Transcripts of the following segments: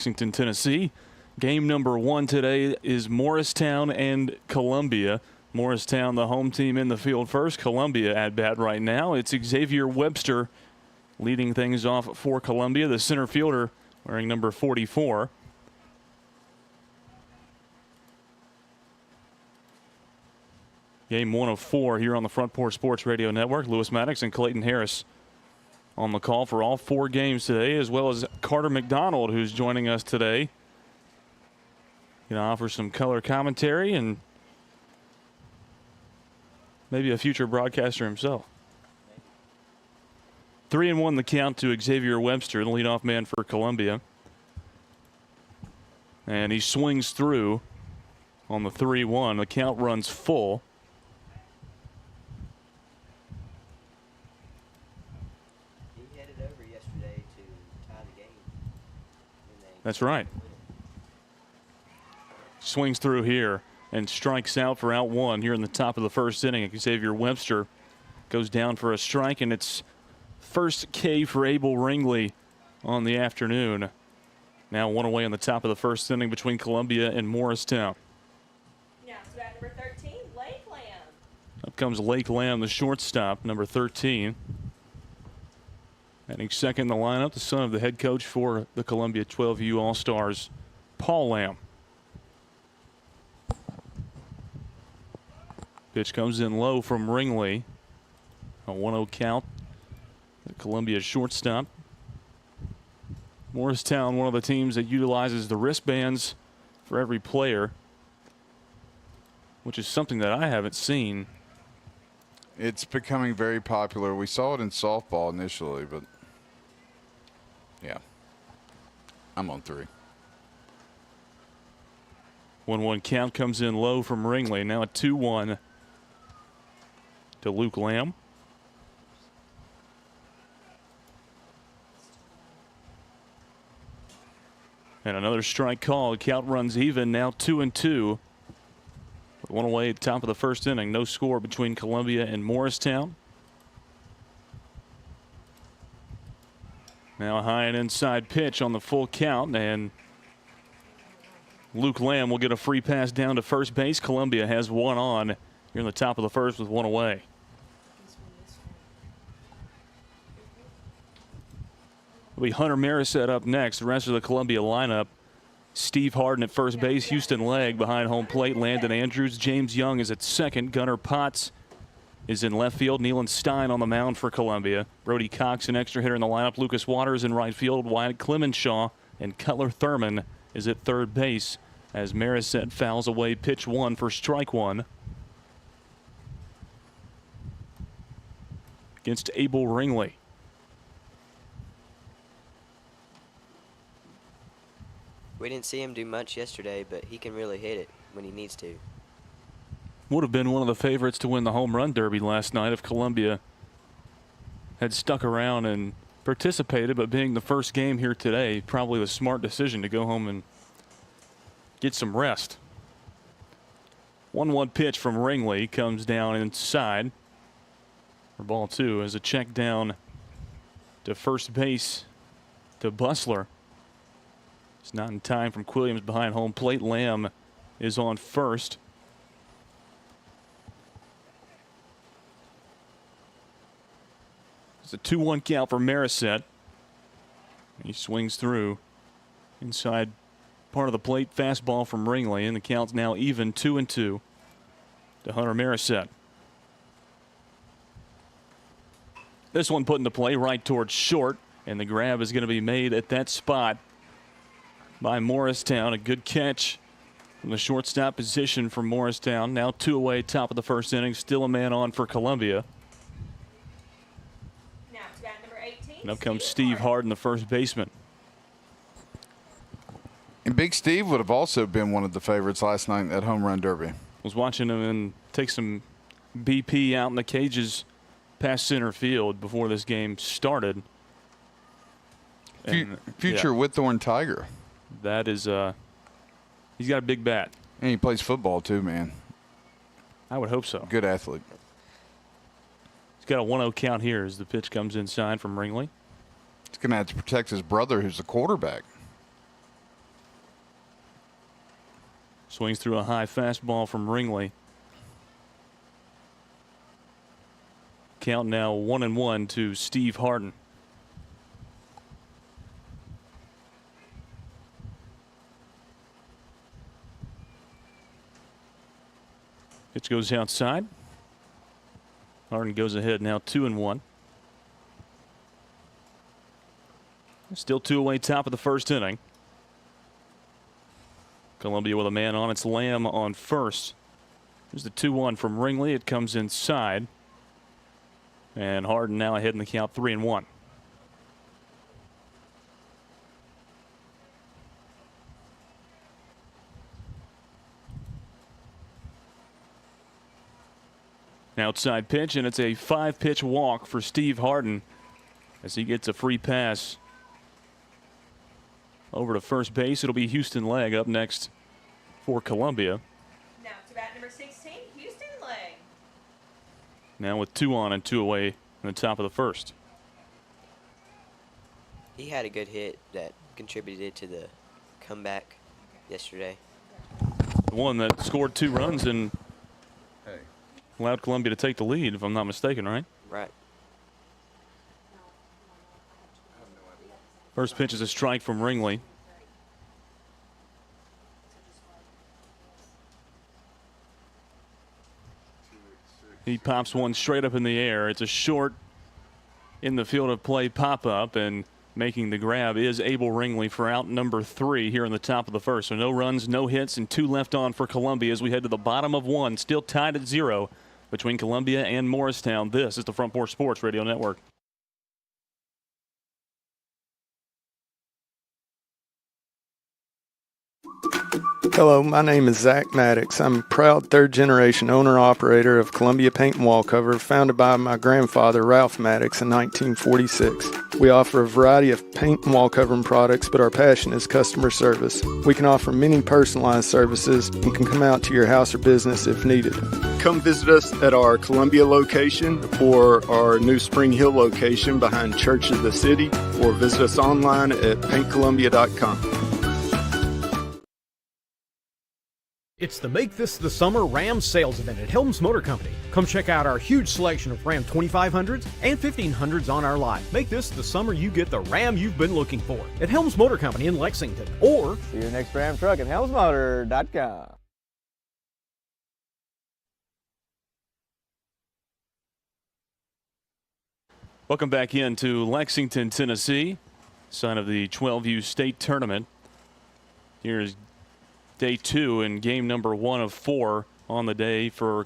Lexington, Tennessee. Game number 1 today is Morristown and Columbia. Morristown, the home team, in the field first. Columbia at bat right now. It's Xavier Webster leading things off for Columbia, the center fielder wearing number 44. Game 1 of 4 here on the Front Porch Sports Radio Network. Lewis Maddox and Clayton Harris on the call for all 4 games today, as well as Carter McDonald, who's joining us today. Going to offer some color commentary and maybe a future broadcaster himself. 3-1 the count to Xavier Webster, the leadoff man for Columbia. And he swings through on the 3-1. The count runs full. He headed over yesterday to tie the game. That's right. Swings through here and strikes out for out 1 here in the top of the first inning. Xavier Webster goes down for a strike, and it's first K for Abel Ringley on the afternoon. Now 1 away in the top of the first inning between Columbia and Morristown. Now it's bat number 13, Lake Lamb. Up comes Lake Lamb, the shortstop, number 13. Batting second in the lineup, the son of the head coach for the Columbia 12U All-Stars, Paul Lamb. Pitch comes in low from Ringley. A 1-0 count. The Columbia shortstop. Morristown, one of the teams that utilizes the wristbands for every player, which is something that I haven't seen. It's becoming very popular. We saw it in softball initially, but yeah, I'm on 3. 1-1 count comes in low from Ringley. Now a 2-1 to Luke Lamb. And another strike call. Count runs even. Now 2-2. With 1 away at the top of the first inning. No score between Columbia and Morristown. Now a high and inside pitch on the full count, and Luke Lamb will get a free pass down to first base. Columbia has 1 on here in the top of the first with 1 away. It'll be Hunter Marisette up next. The rest of the Columbia lineup: Steve Harden at first base, Houston Legg behind home plate, Landon Andrews, James Young is at second, Gunnar Potts is in left field, Nealon Stein on the mound for Columbia, Brody Cox an extra hitter in the lineup, Lucas Waters in right field, Wyatt Clemenshaw and Cutler Thurman is at third base as Marisette fouls away pitch 1 for strike 1 against Abel Ringley. We didn't see him do much yesterday, but he can really hit it when he needs to. Would have been one of the favorites to win the home run derby last night if Columbia had stuck around and participated, but being the first game here today, probably the smart decision to go home and get some rest. 1-1 pitch from Ringley comes down inside for ball 2 as a check down to first base to Bustler. It's not in time from Quilliams behind home plate. Lamb is on first. It's a 2-1 count for Marisette. He swings through inside part of the plate. Fastball from Ringley, and the count's now even 2-2 to Hunter Marisette. This one put into play right towards short, and the grab is going to be made at that spot by Morristown. A good catch from the shortstop position from Morristown. Now 2 away, top of the first inning. Still a man on for Columbia. Now it's bat number 18. And up comes Steve Harden, the first baseman. And Big Steve would have also been one of the favorites last night at Home Run Derby. Was watching him and take some BP out in the cages past center field before this game started. And, Future Whitthorne Tiger. That is, he's got a big bat. And he plays football too, man. I would hope so. Good athlete. He's got a 1-0 count here as the pitch comes inside from Ringley. He's going to have to protect his brother, who's the quarterback. Swings through a high fastball from Ringley. Count now 1-1 to Steve Harden. Pitch goes outside. Harden goes ahead now 2-1. Still 2 away, top of the first inning. Columbia with a man on. It's Lamb on first. There's the 2-1 from Ringley. It comes inside. And Harden now ahead in the count 3-1. Outside pitch, and it's a 5-pitch walk for Steve Harden as he gets a free pass over to first base. It'll be Houston Legg up next for Columbia. Now to bat number 16, Houston Legg. Now with 2 on and 2 away in the top of the first. He had a good hit that contributed to the comeback yesterday. The one that scored 2 runs and allowed Columbia to take the lead, if I'm not mistaken, right? Right. First pitch is a strike from Ringley. He pops one straight up in the air. It's a short in the field of play pop-up, and making the grab is Abel Ringley for out number 3 here in the top of the first. So no runs, no hits, and 2 left on for Columbia as we head to the bottom of 1. Still tied at 0 between Columbia and Morristown. This is the Front Porch Sports Radio Network. Hello, my name is Zach Maddox. I'm a proud third-generation owner-operator of Columbia Paint and Wallcover, founded by my grandfather, Ralph Maddox, in 1946. We offer a variety of paint and wallcovering products, but our passion is customer service. We can offer many personalized services and can come out to your house or business if needed. Come visit us at our Columbia location or our new Spring Hill location behind Church of the City, or visit us online at paintcolumbia.com. It's the Make This the Summer Ram sales event at Helms Motor Company. Come check out our huge selection of Ram 2500s and 1500s on our lot. Make this the summer you get the Ram you've been looking for at Helms Motor Company in Lexington. Or see your next Ram truck at helmsmotor.com. Welcome back into Lexington, Tennessee. Sign of the 12U State Tournament. Here's day 2 and game number 1 of 4 on the day for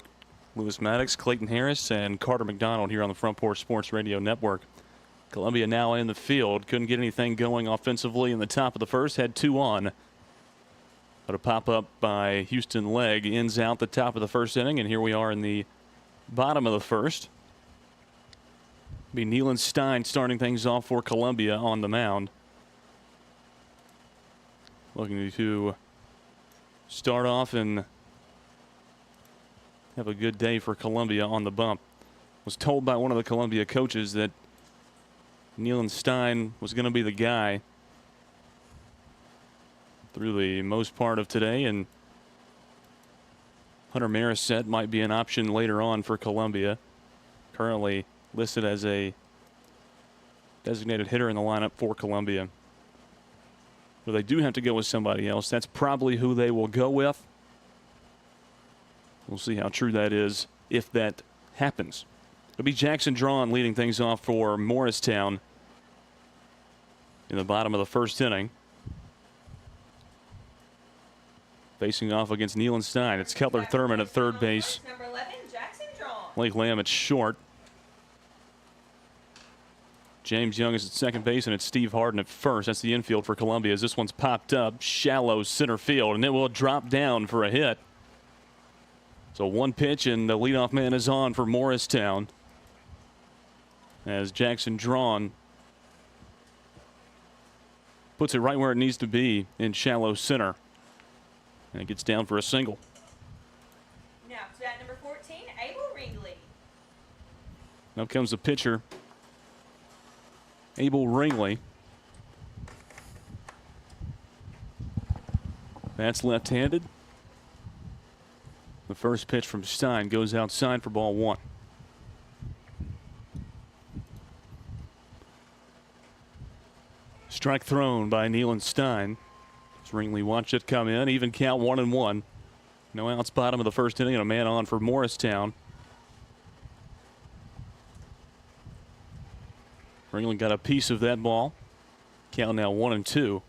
Lewis Maddox, Clayton Harris, and Carter McDonald here on the Front Porch Sports Radio Network. Columbia now in the field. Couldn't get anything going offensively in the top of the first. Had 2 on. But a pop-up by Houston Legg ends out the top of the first inning, and here we are in the bottom of the first. Be Nealon Stein starting things off for Columbia on the mound. Looking to start off and have a good day for Columbia on the bump. Was told by one of the Columbia coaches that Nealon Stein was going to be the guy through the most part of today, and Hunter Marisette might be an option later on for Columbia. Currently listed as a designated hitter in the lineup for Columbia. But they do have to go with somebody else. That's probably who they will go with. We'll see how true that is if that happens. It'll be Jackson Drawn leading things off for Morristown in the bottom of the first inning. Facing off against Nealon Stein. It's Kettler Thurman at third base. Number 11, Jackson Drawn. Blake Lamb at short. James Young is at second base, and it's Steve Harden at first. That's the infield for Columbia as this one's popped up shallow center field, and it will drop down for a hit. So 1 pitch, and the leadoff man is on for Morristown as Jackson Drawn puts it right where it needs to be in shallow center, and it gets down for a single. Now to bat number 14, Abel Ringley. Now comes the pitcher, Abel Ringley. That's left-handed. The first pitch from Stein goes outside for ball 1. Strike thrown by Nealon Stein. Ringley watched it come in. Even count 1-1. No outs bottom of the first inning and a man on for Morristown. Ringley got a piece of that ball. Count now 1-2.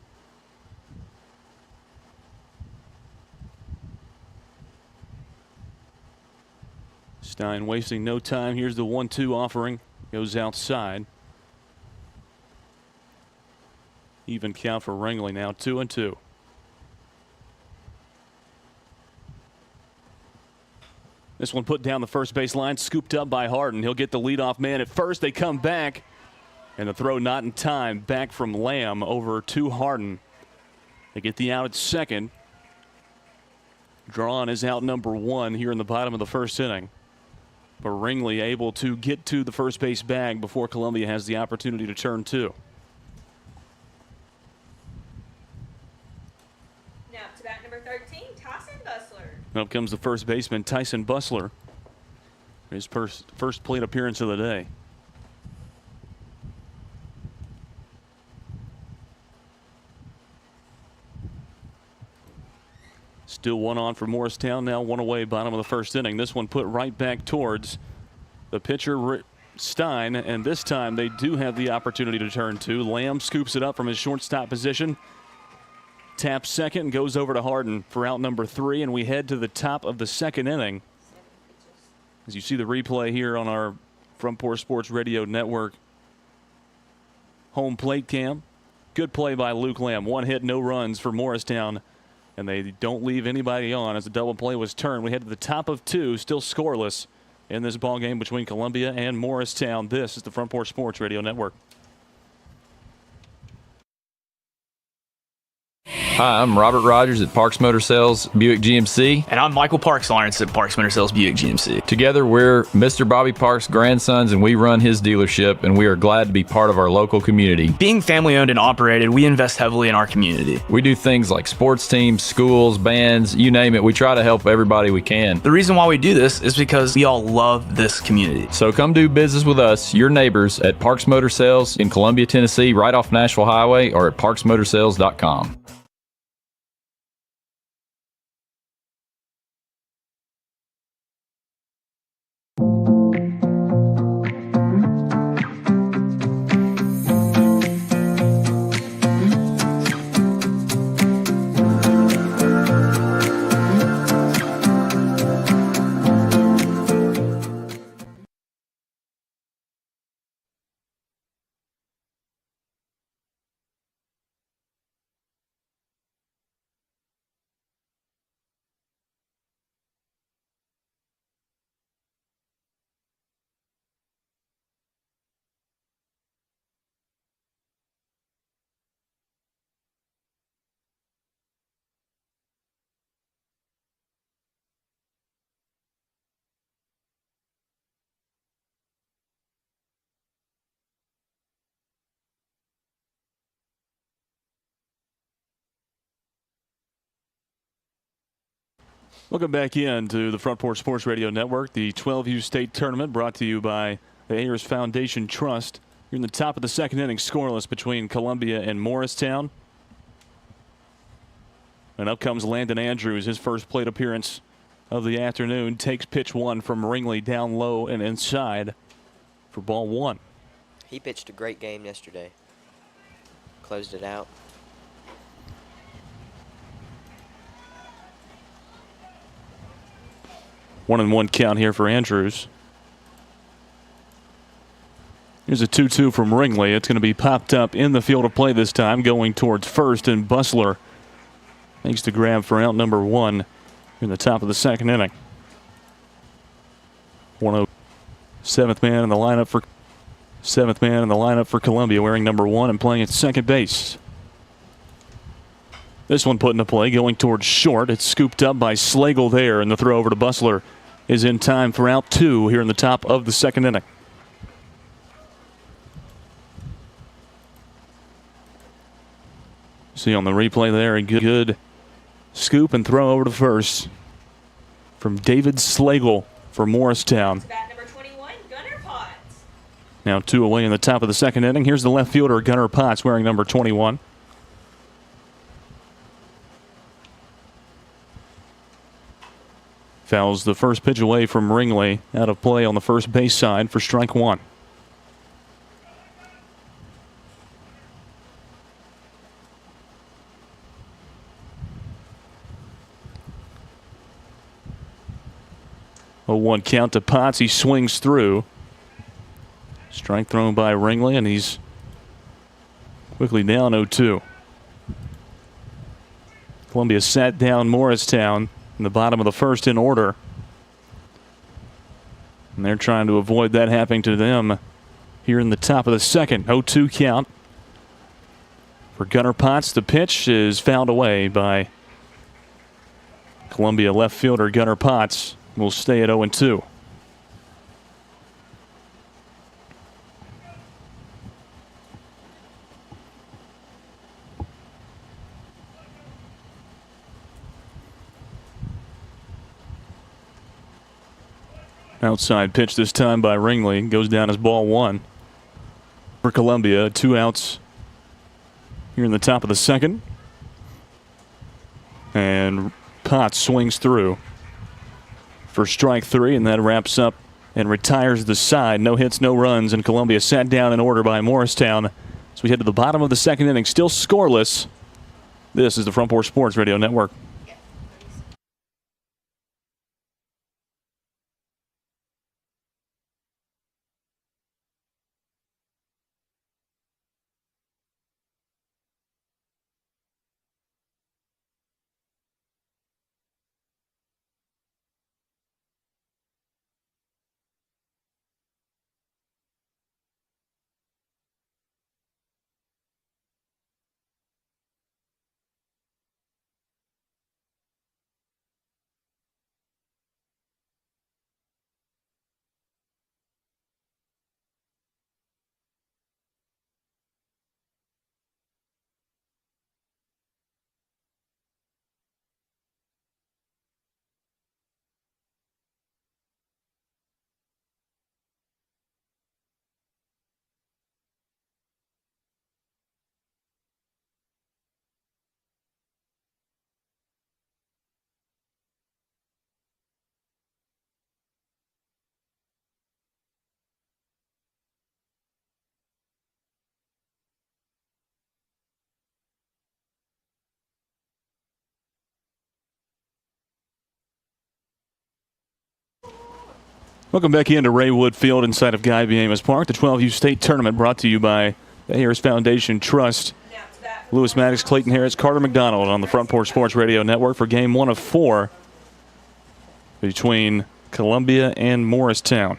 Stein wasting no time. Here's the 1-2 offering. Goes outside. Even count for Ringley now, 2-2. This one put down the first base line, scooped up by Harden. He'll get the leadoff man at first. They come back, and the throw not in time. Back from Lamb over to Harden. They get the out at second. Drawn is out number 1 here in the bottom of the first inning. But Ringley able to get to the first base bag before Columbia has the opportunity to turn 2. Now to bat number 13, Tyson Bustler. Up comes the first baseman, Tyson Bustler. His first plate appearance of the day. Still 1 on for Morristown. Now 1 away, bottom of the first inning. This one put right back towards the pitcher, Stein. And this time they do have the opportunity to turn 2. Lamb scoops it up from his shortstop position. Taps second and goes over to Harden for out number 3. And we head to the top of the second inning. As you see the replay here on our Front Porch Sports Radio Network home plate cam. Good play by Luke Lamb. 1 hit, no runs for Morristown. And they don't leave anybody on as the double play was turned. We head to the top of 2, still scoreless in this ball game between Columbia and Morristown. This is the Front Porch Sports Radio Network. Hi, I'm Robert Rogers at Parks Motor Sales Buick GMC. And I'm Michael Parks Lawrence at Parks Motor Sales Buick GMC. Together, we're Mr. Bobby Parks' grandsons, and we run his dealership, and we are glad to be part of our local community. Being family owned and operated, we invest heavily in our community. We do things like sports teams, schools, bands, you name it. We try to help everybody we can. The reason why we do this is because we all love this community. So come do business with us, your neighbors, at Parks Motor Sales in Columbia, Tennessee, right off Nashville Highway, or at parksmotorsales.com. Welcome back into the Front Porch Sports Radio Network. The 12U State Tournament brought to you by the Ayers Foundation Trust. You're in the top of the second inning, scoreless between Columbia and Morristown. And up comes Landon Andrews, his first plate appearance of the afternoon. Takes pitch 1 from Ringley down low and inside for ball 1. He pitched a great game yesterday. Closed it out. 1-1 count here for Andrews. Here's a 2-2 from Ringley. It's going to be popped up in the field of play this time, going towards first, and Bustler makes the grab for out number 1 in the top of the second inning. 7th man in the lineup for Columbia, wearing number 1 and playing at second base. This one put into play, going towards short. It's scooped up by Slagle there, and the throw over to Bustler is in time for out 2 here in the top of the second inning. See on the replay there, a good scoop and throw over to first from David Slagle for Morristown. Bat number 21, Gunnar Potts. Now 2 away in the top of the second inning. Here's the left fielder, Gunnar Potts, wearing number 21. Fouls the first pitch away from Ringley. Out of play on the first base side for strike 1. A 1 count to Potts. He swings through. Strike thrown by Ringley, and he's quickly down 0-2. Columbia sat down Morristown in the bottom of the first in order. And they're trying to avoid that happening to them here in the top of the second. 0-2 count for Gunnar Potts. The pitch is fouled away by Columbia left fielder Gunnar Potts. Will stay at 0-2. Outside pitch this time by Ringley. Goes down as ball 1 for Columbia. 2 outs here in the top of the second. And Potts swings through for strike 3, and that wraps up and retires the side. No hits, no runs, and Columbia sat down in order by Morristown. So we head to the bottom of the second inning, still scoreless. This is the Front Porch Sports Radio Network. Welcome back into Raywood Field inside of Guy B. Amos Park. The 12U State Tournament brought to you by the Harris Foundation Trust. Lewis Maddox, Clayton Harris, Carter McDonald on the Front Porch Sports Radio Network for game 1 of 4 between Columbia and Morristown.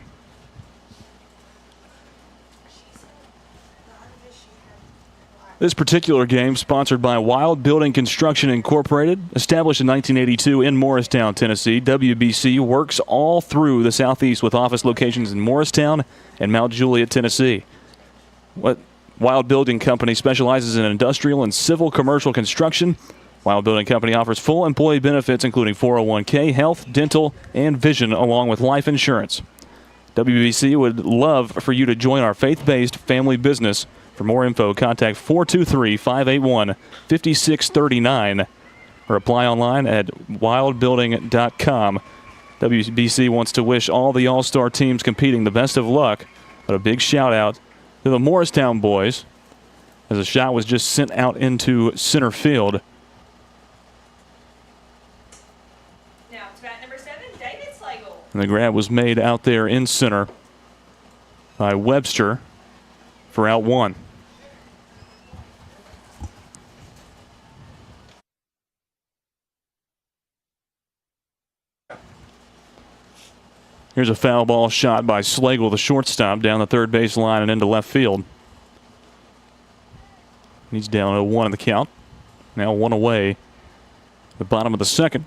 This particular game sponsored by Wild Building Construction Incorporated, established in 1982 in Morristown, Tennessee. WBC works all through the Southeast with office locations in Morristown and Mount Juliet, Tennessee. Wild Building Company specializes in industrial and civil commercial construction. Wild Building Company offers full employee benefits including 401k, health, dental, and vision along with life insurance. WBC would love for you to join our faith-based family business. For more info, contact 423-581-5639 or apply online at wildbuilding.com. WBC wants to wish all the All-Star teams competing the best of luck, but a big shout-out to the Morristown boys as a shot was just sent out into center field. Now it's bat number 7, David Slagle. And the grab was made out there in center by Webster for out 1. Here's a foul ball shot by Slagle, the shortstop, down the third base line and into left field. He's down 0-1 in the count. Now 1 away. The bottom of the second.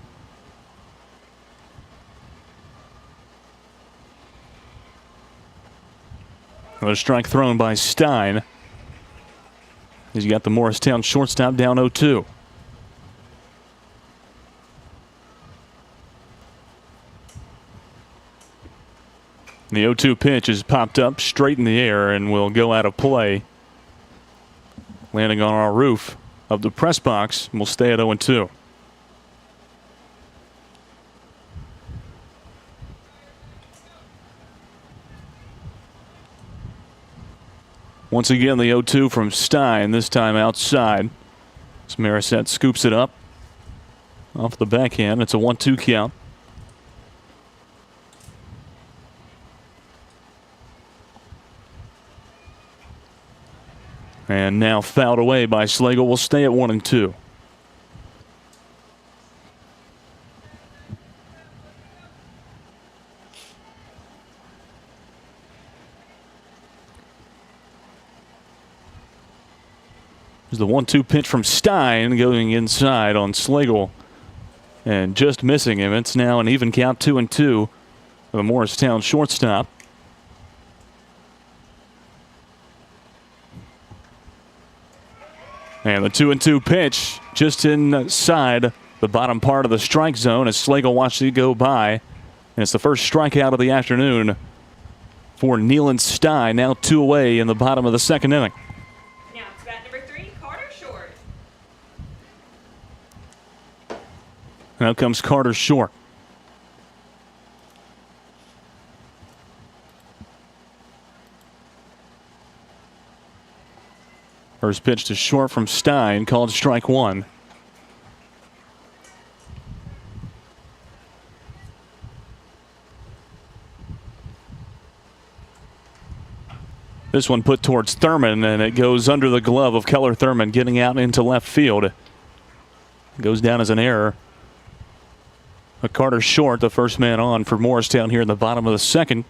Another strike thrown by Stein. He's got the Morristown shortstop down 0-2. The 0-2 pitch is popped up straight in the air and will go out of play, landing on our roof of the press box. We'll stay at 0-2. Once again, the 0-2 from Stein, this time outside. As Morissette scoops it up off the backhand. It's a 1-2 count. And now fouled away by Slagle. Will stay at 1-2. There's the 1-2 pitch from Stein going inside on Slagle and just missing him. It's now an even count, 2-2 for the Morristown shortstop. And the 2-2 pitch just inside the bottom part of the strike zone as Slagle watched it go by. And it's the first strikeout of the afternoon for Nealon Stein. Now 2 away in the bottom of the second inning. Now it's bat number 3, Carter Short. And out comes Carter Short. First pitch to Short from Stein, called strike 1. This one put towards Thurman, and it goes under the glove of Keller Thurman, getting out into left field. Goes down as an error. But Carter Short, the first man on for Morristown here in the bottom of the second.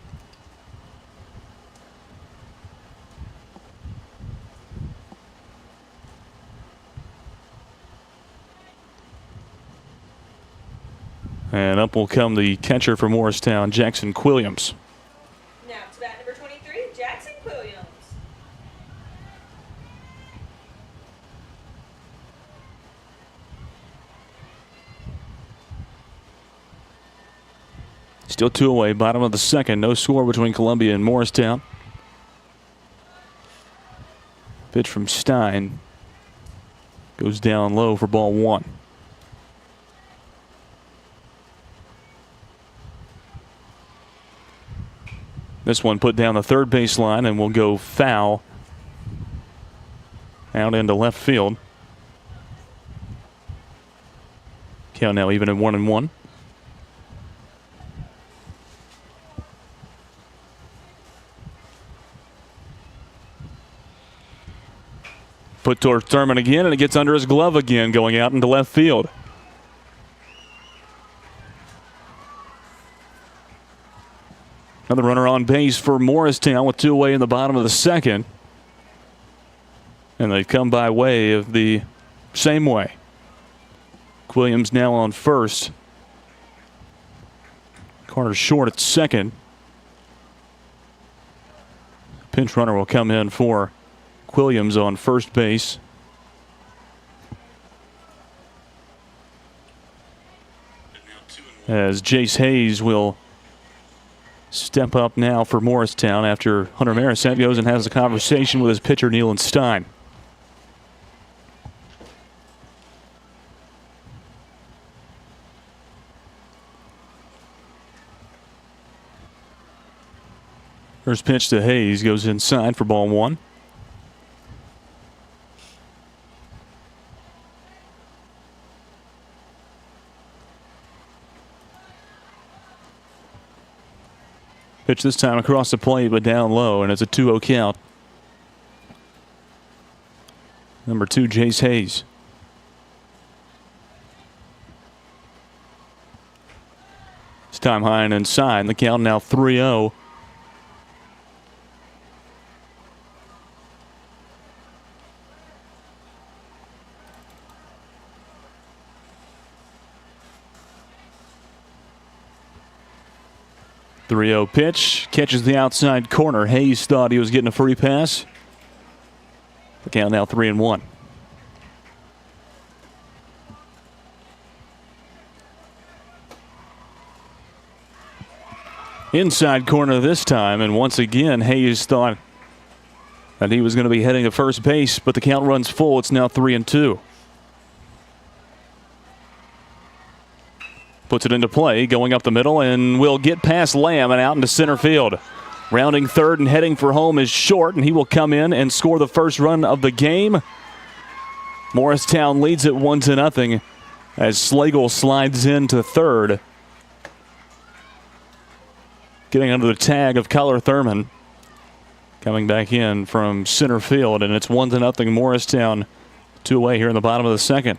And up will come the catcher for Morristown, Jackson Quilliams. Now it's bat number 23, Jackson Williams. Still 2 away, bottom of the second. No score between Columbia and Morristown. Pitch from Stein goes down low for ball 1. This one put down the third baseline and will go foul out into left field. Count now even at 1-1. Put towards Thurman again, and it gets under his glove again, going out into left field. Another runner on base for Morristown with 2 away in the bottom of the second. And they come by way of the same way. Quilliams now on first. Carter Short at second. Pinch runner will come in for Quilliams on first base. As Jace Hayes will step up now for Morristown after Hunter Morissette goes and has a conversation with his pitcher, Nealon Stein. First pitch to Hayes goes inside for ball 1. Pitch this time across the plate, but down low, and it's a 2-0 count. Number 2, Jace Hayes. This time high and inside. The count now 3-0. The 3-0 pitch catches the outside corner. Hayes thought he was getting a free pass. The count now 3-1. Inside corner this time, and once again, Hayes thought that he was going to be heading to first base, but the count runs full. It's now 3-2. Puts it into play, going up the middle, and will get past Lamb and out into center field. Rounding third and heading for home is Short, and he will come in and score the first run of the game. Morristown leads it 1-0 as Slagle slides into third. Getting under the tag of Kyler Thurman. Coming back in from center field, and it's 1-0 Morristown. 2 away here in the bottom of the second.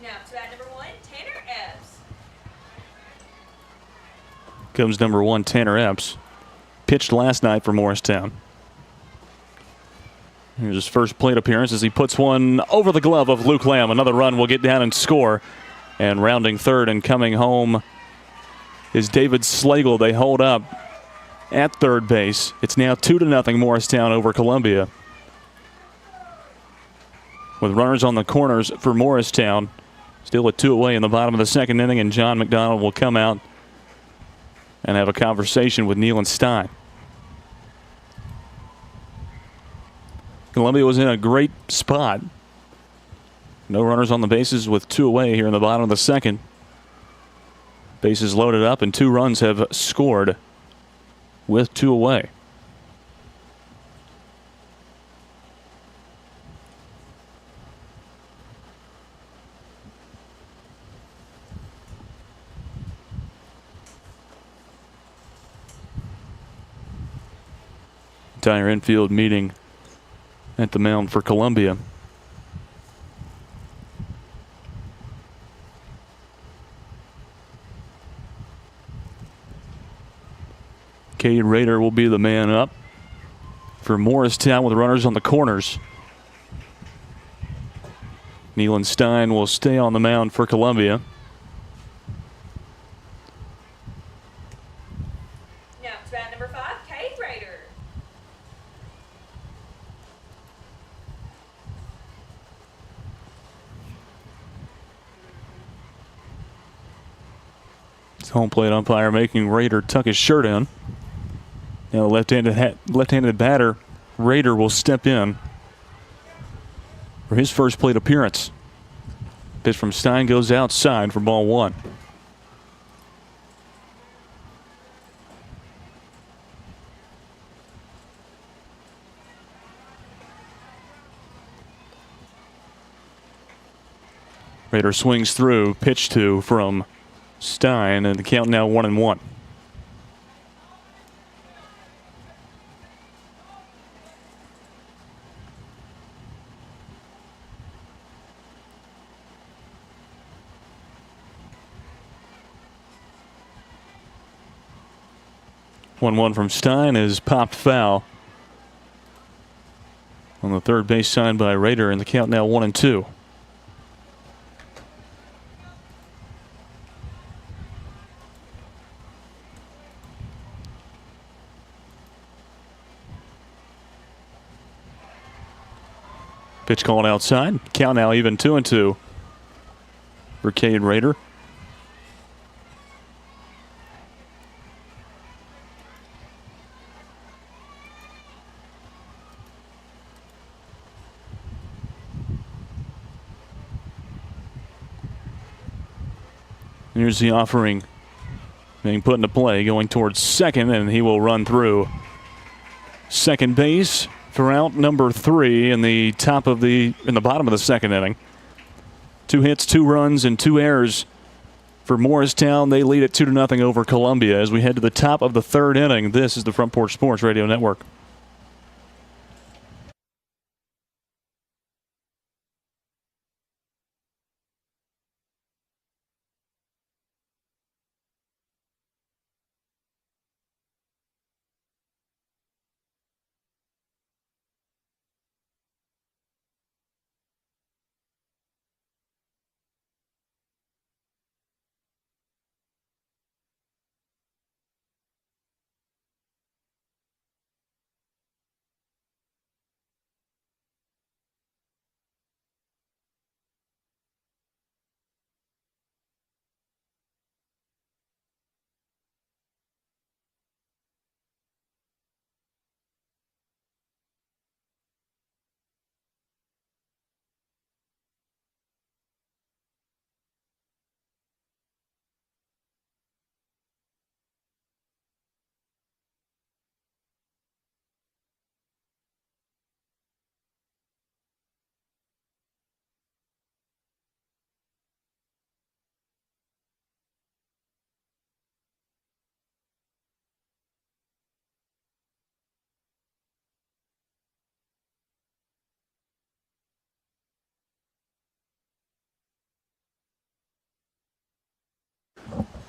Now to bat number 1, Tanner Epps. Comes number 1, Tanner Epps. Pitched last night for Morristown. Here's his first plate appearance as he puts one over the glove of Luke Lamb. Another run will get down and score. And rounding third and coming home is David Slagle. They hold up at third base. It's now 2-0 Morristown over Columbia. With runners on the corners for Morristown. Still at 2 away in the bottom of the second inning, and John McDonald will come out and have a conversation with Nealon Stein. Columbia was in a great spot. No runners on the bases with 2 away here in the bottom of the second. Bases loaded up, and 2 runs have scored with 2 away. Entire infield meeting at the mound for Columbia. Cade Rader will be the man up for Morristown with runners on the corners. Nealon Stein will stay on the mound for Columbia. Now to bat number 5, Cade Rader. It's home plate umpire making Rader tuck his shirt in. Now the left-handed batter, Rader, will step in for his first plate appearance. Pitch from Stein goes outside for ball 1. Rader swings through, pitch 2 from Stein, and the count now 1-1. One from Stein is popped foul on the third base side by Rader, and the count now 1-2. Pitch called outside. Count now even 2-2 for Cade Rader. Here's the offering being put into play, going towards second, and he will run through second base for out number 3 in the bottom of the second inning. 2 hits, 2 runs, and 2 errors for Morristown. They lead it 2-0 over Columbia as we head to the top of the third inning. This is the Front Porch Sports Radio Network.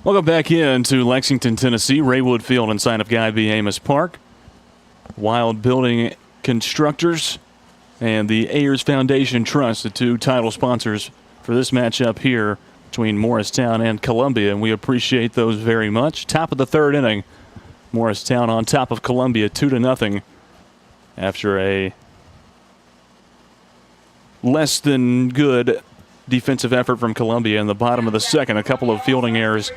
Welcome back into Lexington, Tennessee, Raywood Field inside of Guy B. Amos Park. Wild Building Constructors and the Ayers Foundation Trust, the two title sponsors for this matchup here between Morristown and Columbia, and we appreciate those very much. Top of the third inning, Morristown on top of Columbia 2-0 after a less than good defensive effort from Columbia in the bottom of the second. A couple of fielding errors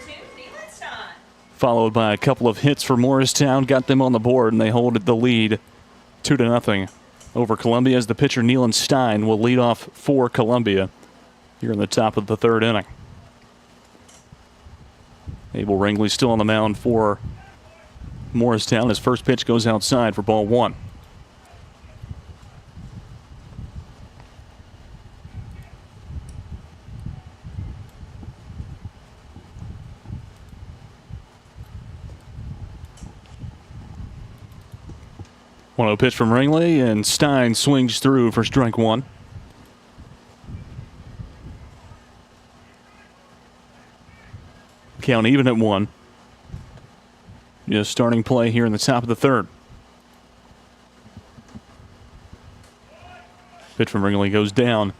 followed by a couple of hits for Morristown, got them on the board, and they hold the lead 2-0 over Columbia as the pitcher Nealon Stein will lead off for Columbia here in the top of the third inning. Abel Ringley still on the mound for Morristown. His first pitch goes outside for ball one. One-0 pitch from Ringley, and Stein swings through for strike one. Count even at one. Just starting play here in the top of the third. Pitch from Ringley goes down.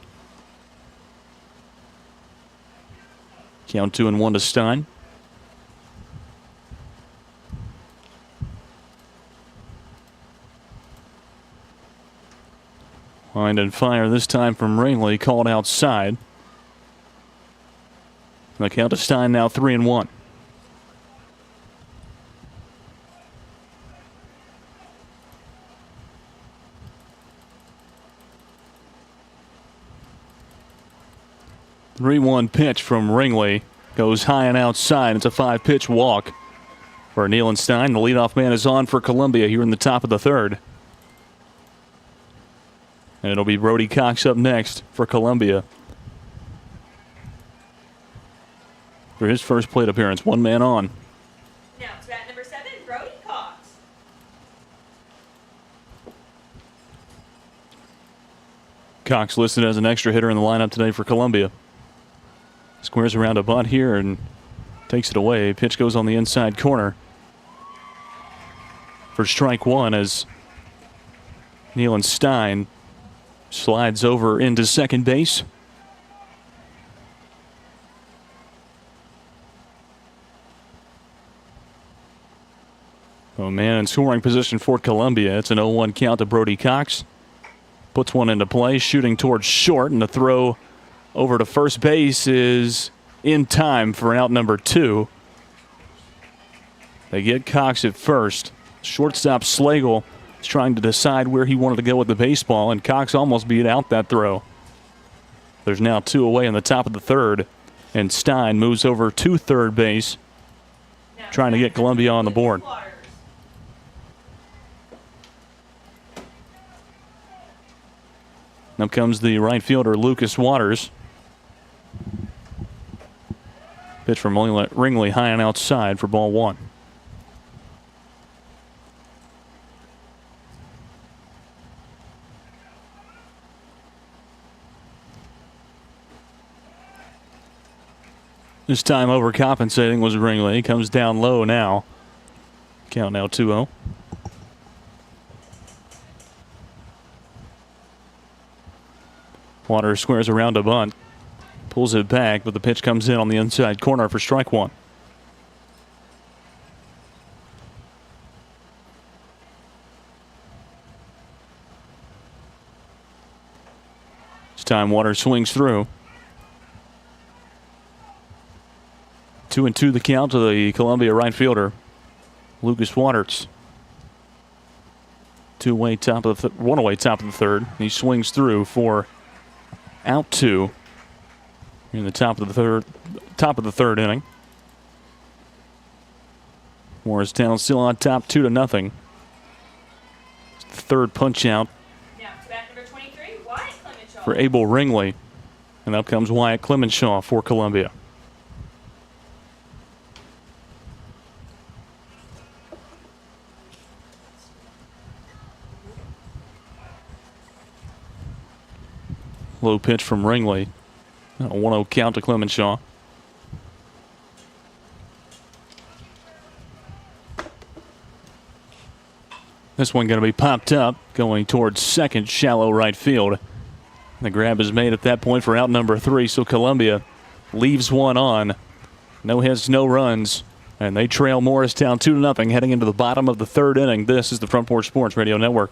Count 2-1 to Stein. Wind and fire this time from Ringley, called outside. The count to Stein now 3-1. The 3-1 pitch from Ringley goes high and outside. It's a 5-pitch walk for Nealon Stein. The leadoff man is on for Columbia here in the top of the third. And it'll be Brody Cox up next for Columbia for his first plate appearance. One man on. Now to bat number 7, Brody Cox. Cox listed as an extra hitter in the lineup today for Columbia. Squares around a bunt here and takes it away. Pitch goes on the inside corner for strike one as Nealon Stein slides over into second base. Oh man, in scoring position for Columbia. It's an 0-1 count to Brody Cox. Puts one into play, shooting towards short, and the throw over to first base is in time for out number 2. They get Cox at first. Shortstop Slagle is trying to decide where he wanted to go with the baseball, and Cox almost beat out that throw. There's now 2 away in the top of the third, and Stein moves over to third base, trying to get Columbia on the board. Now comes the right fielder, Lucas Waters. Pitch from Ringley high and outside for ball one. This time overcompensating was Ringley. Comes down low now. Count now 2-0. Waters squares around a bunt. Pulls it back, but the pitch comes in on the inside corner for strike one. This time Waters swings through. 2-2 the count to the Columbia right fielder, Lucas Waters. One-away top of the third. He swings through for out 2 in the top of the third inning. Morristown still on top 2-0. Third punch out Now to bat number 23, Wyatt Clemenshaw. for Abel Ringley. And up comes Wyatt Clemenshaw for Columbia. Low pitch from Ringley. A 1-0 count to Clemenshaw. This one going to be popped up, going towards second, shallow right field. The grab is made at that point for out number 3, so Columbia leaves one on. No hits, no runs, and they trail Morristown 2-0 heading into the bottom of the 3rd inning. This is the Front Porch Sports Radio Network.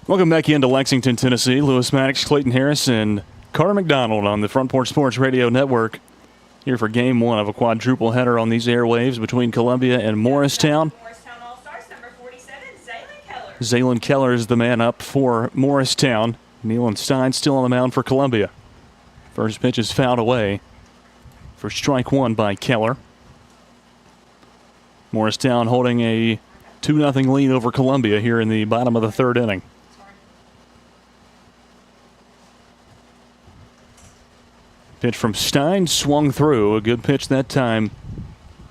Welcome back into Lexington, Tennessee. Lewis Maddox, Clayton Harris, and Carter McDonald on the Front Porch Sports Radio Network. Here for game 1 of a quadruple header on these airwaves between Columbia and Morristown. Morristown All-Stars, number 47, Zaylen Keller. Zaylen Keller is the man up for Morristown. Neil Stein still on the mound for Columbia. First pitch is fouled away for strike 1 by Keller. Morristown holding a 2-0 lead over Columbia here in the bottom of the 3rd inning. Pitch from Stein, swung through. A good pitch that time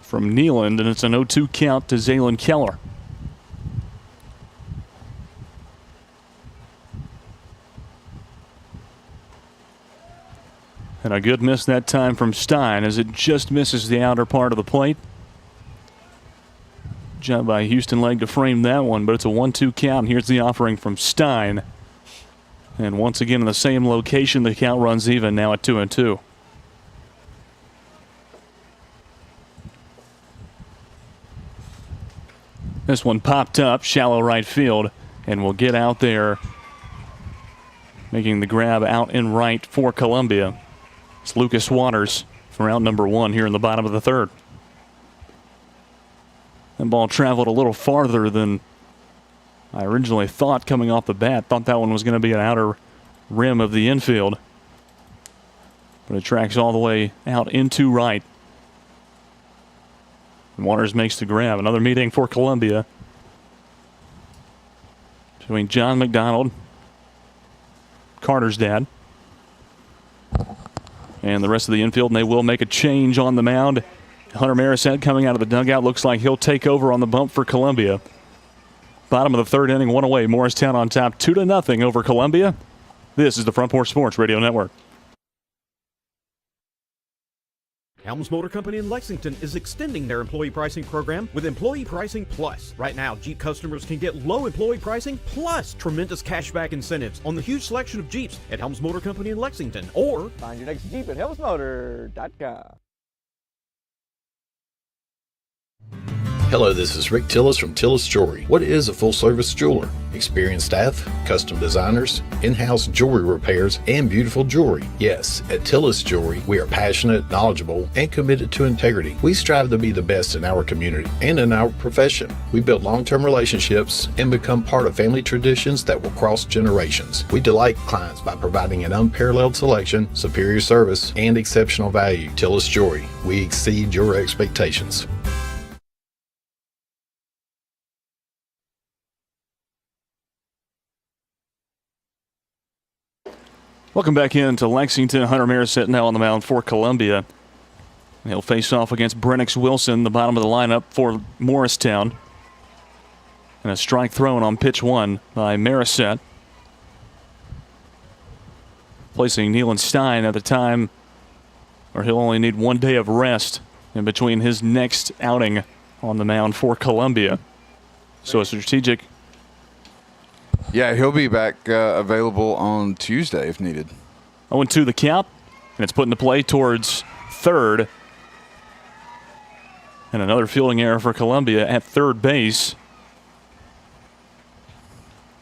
from Nealand, and it's an 0-2 count to Zaylen Keller. And a good miss that time from Stein as it just misses the outer part of the plate. Job by Houston Legg to frame that one, but it's a 1-2 count. Here's the offering from Stein. And once again in the same location, the count runs even now at 2-2. This one popped up, shallow right field, and will get out there, making the grab out in right for Columbia. It's Lucas Waters for out number 1 here in the bottom of the 3rd. That ball traveled a little farther than I originally thought coming off the bat. Thought that one was going to be an outer rim of the infield. But it tracks all the way out into right. And Waters makes the grab. Another meeting for Columbia between John McDonald, Carter's dad, and the rest of the infield. And they will make a change on the mound. Hunter Marisette coming out of the dugout. Looks like he'll take over on the bump for Columbia. Bottom of the 3rd inning, 1 away. Morristown on top, 2-0 over Columbia. This is the Front Porch Sports Radio Network. Helms Motor Company in Lexington is extending their employee pricing program with Employee Pricing Plus. Right now, Jeep customers can get low employee pricing plus tremendous cashback incentives on the huge selection of Jeeps at Helms Motor Company in Lexington. Or Find your next Jeep at helmsmotor.com. Hello, this is Rick Tillis from Tillis Jewelry. What is a full-service jeweler? Experienced staff, custom designers, in-house jewelry repairs, and beautiful jewelry. Yes, at Tillis Jewelry, we are passionate, knowledgeable, and committed to integrity. We strive to be the best in our community and in our profession. We build long-term relationships and become part of family traditions that will cross generations. We delight clients by providing an unparalleled selection, superior service, and exceptional value. Tillis Jewelry, we exceed your expectations. Welcome back into Lexington. Hunter Marisette now on the mound for Columbia. He'll face off against Brennix Wilson, the bottom of the lineup for Morristown. And a strike thrown on pitch one by Marisette. Placing Nealon Stein at the time, or he'll only need 1 day of rest in between his next outing on the mound for Columbia. So a strategic. Yeah, he'll be back available on Tuesday if needed. 0-2 the count, and it's put into play towards third. And another fielding error for Columbia at third base.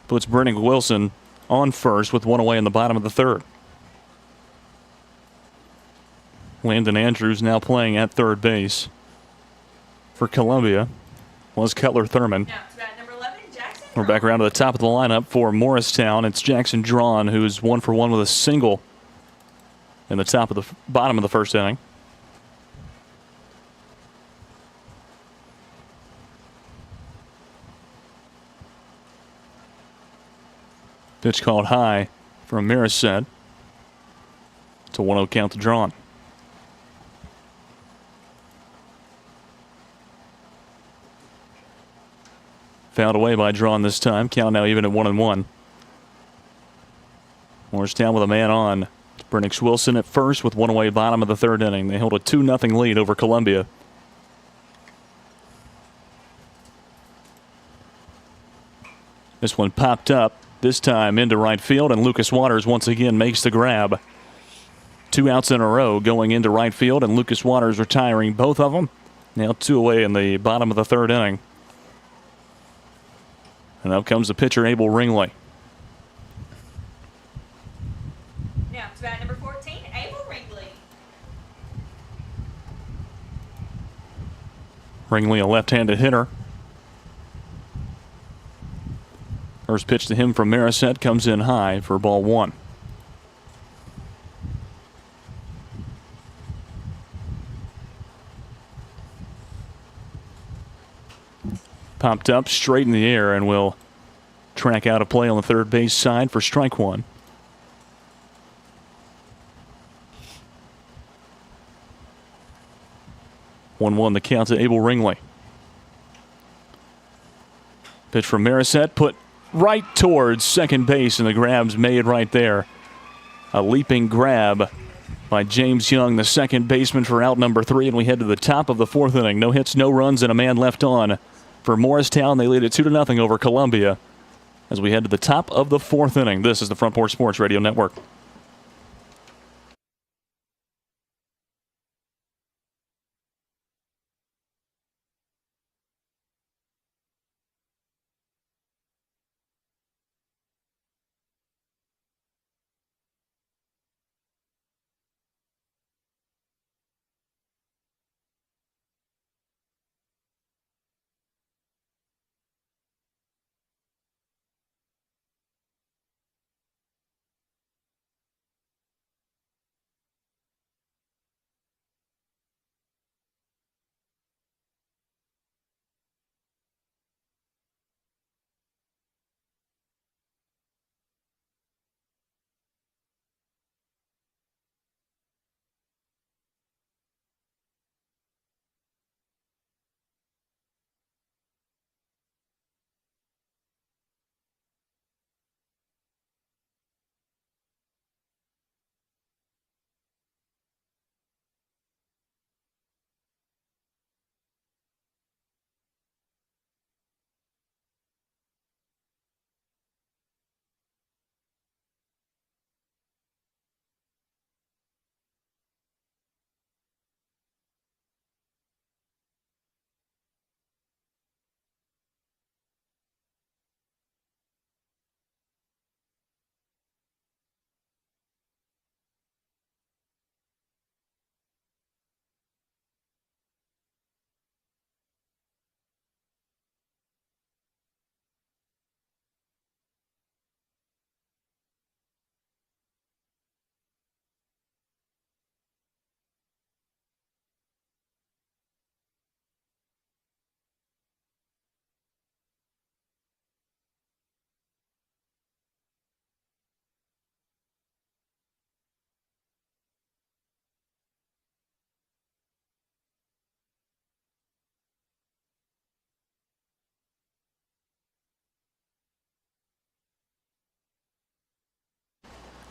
Puts Brennix Wilson on first with one away in the bottom of the third. Landon Andrews now playing at third base for Columbia. Was Cutler Thurman. Now to bat number 11, Jackson. We're back around to the top of the lineup for Morristown. It's Jackson Drawn, who's 1 for 1 with a single in the top of the bottom of the first inning. Pitch called high from Marisette. It's a 1-0 count to Drawn. Fouled away by Drawn this time. Count now even at 1-1. Morristown with a man on. Brennix Wilson at first with one away, bottom of the third inning. They hold a 2-0 lead over Columbia. This one popped up, this time into right field, and Lucas Waters once again makes the grab. 2 outs in a row going into right field, and Lucas Waters retiring both of them. Now 2 away in the bottom of the third inning. And up comes the pitcher, Abel Ringley. Now to bat number 14, Abel Ringley. Ringley, a left-handed hitter. First pitch to him from Marisette comes in high for ball 1. Popped up straight in the air and will track out a play on the third base side for strike 1. One the count to Abel Ringley. Pitch from Marisette put right towards second base, and the grab's made right there. A leaping grab by James Young, the second baseman, for out number 3, and we head to the top of the 4th inning. No hits, no runs, and a man left on. For Morristown, they lead it 2-0 over Columbia as we head to the top of the 4th inning. This is the Front Porch Sports Radio Network.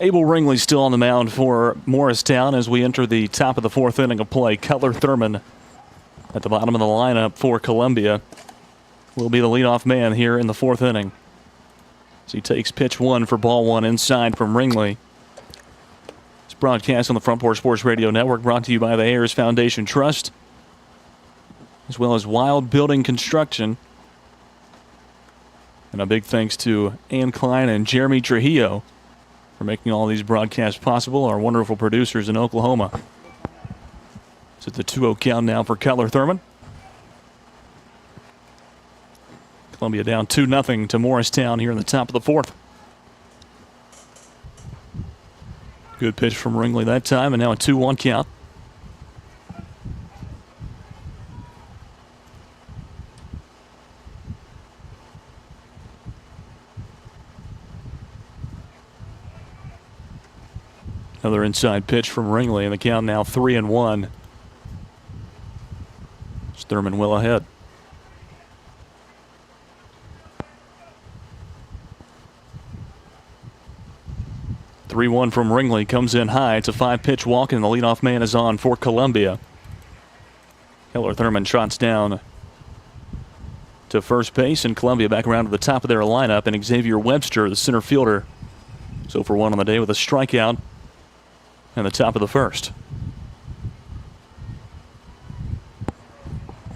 Abel Ringley still on the mound for Morristown as we enter the top of the fourth inning of play. Cutler Thurman at the bottom of the lineup for Columbia will be the leadoff man here in the fourth inning. So he takes pitch one for ball one inside from Ringley. It's broadcast on the Front Porch Sports Radio Network, brought to you by the Ayers Foundation Trust, as well as Wild Building Construction. And a big thanks to Ann Klein and Jeremy Trujillo for making all these broadcasts possible, our wonderful producers in Oklahoma. It's at the 2-0 count now for Cutler Thurman. Columbia down 2-0 to Morristown here in the top of the fourth. Good pitch from Ringley that time, and now a 2-1 count. Another inside pitch from Ringley, and the count now 3-1. Thurman well ahead. 3-1 from Ringley comes in high. It's a 5-pitch walk, and the leadoff man is on for Columbia. Cutler Thurman trots down to first base, and Columbia back around to the top of their lineup, and Xavier Webster, the center fielder, so for one on the day with a strikeout in the top of the first.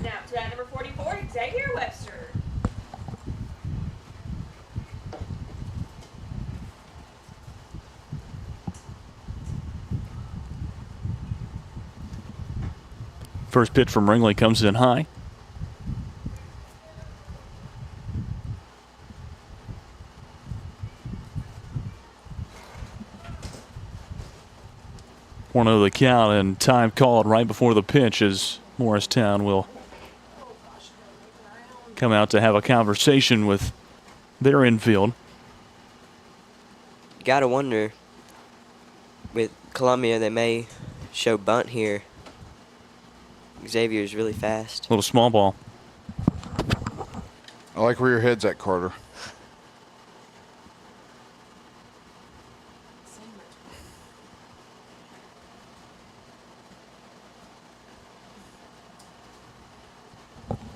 Now to bat number 44, Xavier Webster. First pitch from Ringley comes in high. One of the count, and time called right before the pitch as Morristown will come out to have a conversation with their infield. Gotta wonder, with Columbia, they may show bunt here. Xavier's really fast. Little small ball. I like where your head's at, Carter.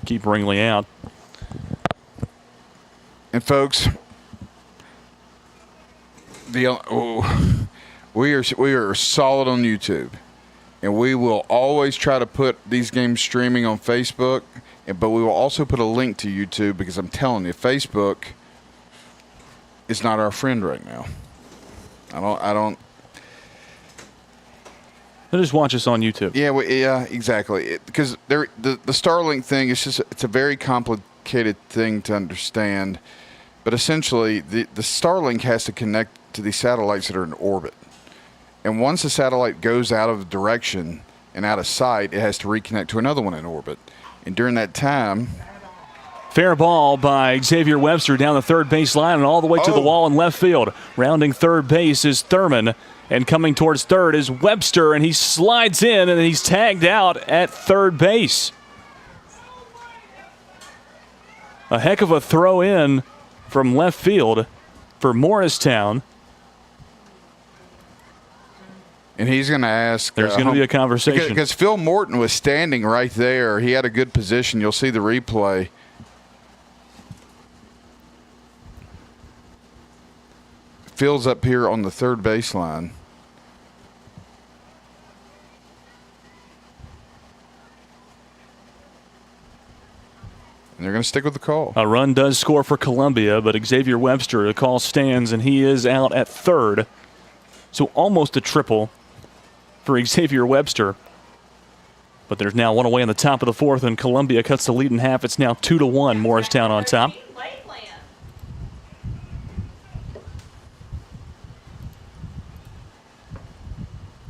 Keep Ringley out. And folks, we are solid on YouTube, and we will always try to put these games streaming on Facebook, but we will also put a link to YouTube, because I'm telling you, Facebook is not our friend right now. I don't. Just watch us on YouTube. Yeah, yeah, exactly. Because the Starlink thing is it's a very complicated thing to understand. But essentially, the Starlink has to connect to these satellites that are in orbit. And once the satellite goes out of direction and out of sight, it has to reconnect to another one in orbit. And during that time... Fair ball by Xavier Webster down the third base line and all the way to the wall in left field. Rounding third base is Thurman. And coming towards third is Webster, and he slides in, and he's tagged out at third base. A heck of a throw in from left field for Morristown. And he's going to ask... There's going to be a conversation. Because Phil Morton was standing right there. He had a good position. You'll see the replay. Phil's up here on the third baseline. And they're going to stick with the call. A run does score for Columbia, but Xavier Webster, the call stands, and he is out at third. So almost a triple for Xavier Webster. But there's now one away in the top of the fourth, and Columbia cuts the lead in half. It's now 2-1, Morristown on top.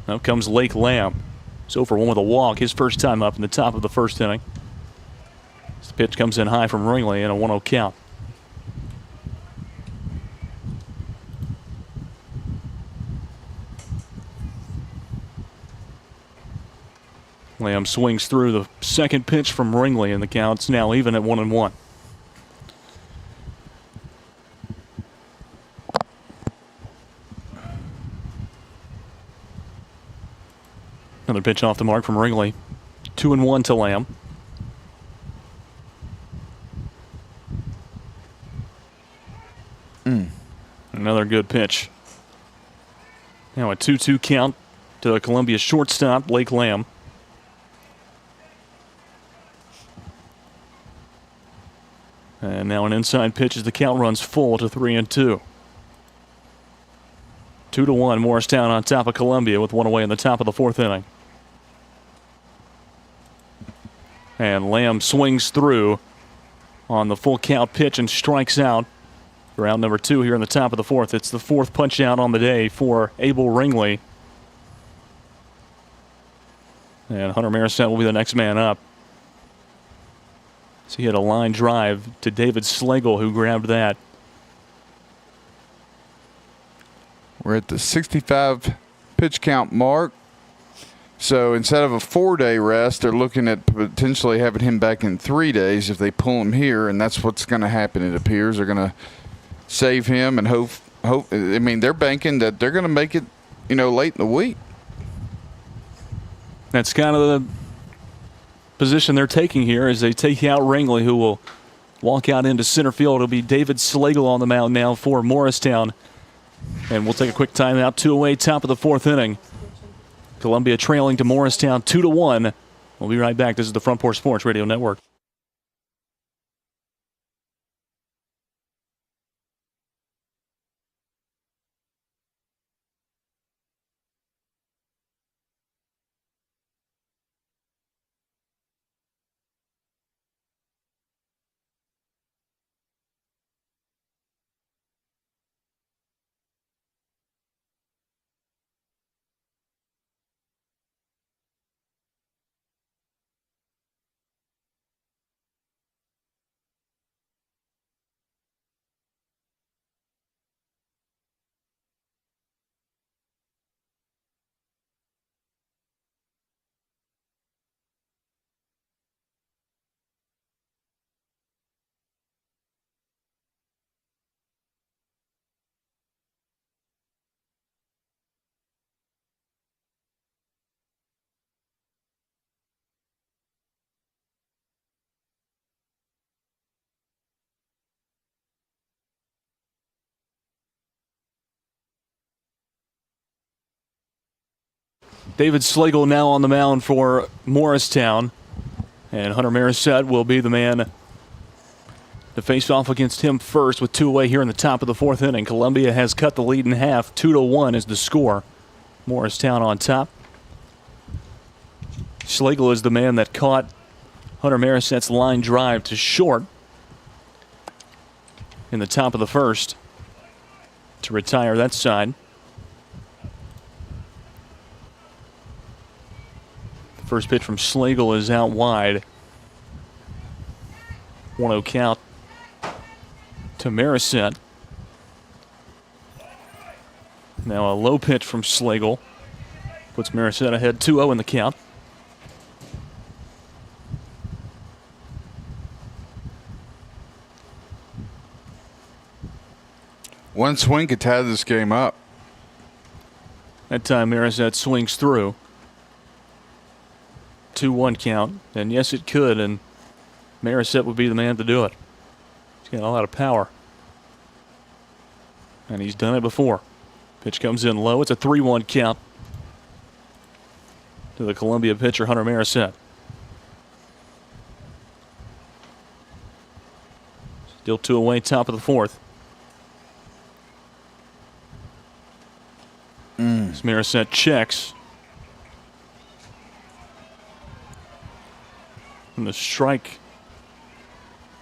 Now comes Lake Lamb. So for one with a walk, his first time up in the top of the first inning. The pitch comes in high from Ringley and a 1-0 count. Lamb swings through the second pitch from Ringley, and the count's now even at 1-1. Another pitch off the mark from Wrigley. 2-1 to Lamb. Another good pitch. Now a 2-2 count to the Columbia shortstop, Blake Lamb. And now an inside pitch as the count runs full to 3-2. 2-1, Morristown on top of Columbia with one away in the top of the fourth inning. And Lamb swings through on the full count pitch and strikes out. Round number 2 here in the top of the fourth. It's the fourth punch out on the day for Abel Ringley. And Hunter Marisette will be the next man up. So he had a line drive to David Slagle, who grabbed that. We're at the 65 pitch count mark. So instead of a 4-day rest, they're looking at potentially having him back in 3 days if they pull him here, and that's what's going to happen, it appears. They're going to save him and hope. I mean, they're banking that they're going to make it, late in the week. That's kind of the position they're taking here as they take out Ringley, who will walk out into center field. It'll be David Slagle on the mound now for Morristown. And we'll take a quick timeout. 2 away, top of the fourth inning. Columbia trailing to Morristown 2-1. We'll be right back. This is the Front Porch Sports Radio Network. David Slagle now on the mound for Morristown. And Hunter Marisette will be the man to face off against him first with 2 away here in the top of the fourth inning. Columbia has cut the lead in half. 2-1 is the score. Morristown on top. Slagle is the man that caught Hunter Marisette's line drive to short in the top of the first to retire that side. First pitch from Slagle is out wide. 1-0 count to Marisette. Now a low pitch from Slagle puts Marisette ahead 2-0 in the count. One swing could tie this game up. That time Marisette swings through. 2-1 count, and yes, it could, and Marisette would be the man to do it. He's got a lot of power, and he's done it before. Pitch comes in low. It's a 3-1 count to the Columbia pitcher, Hunter Marisette. Still 2 away, top of the fourth. As Marisette checks. And the strike.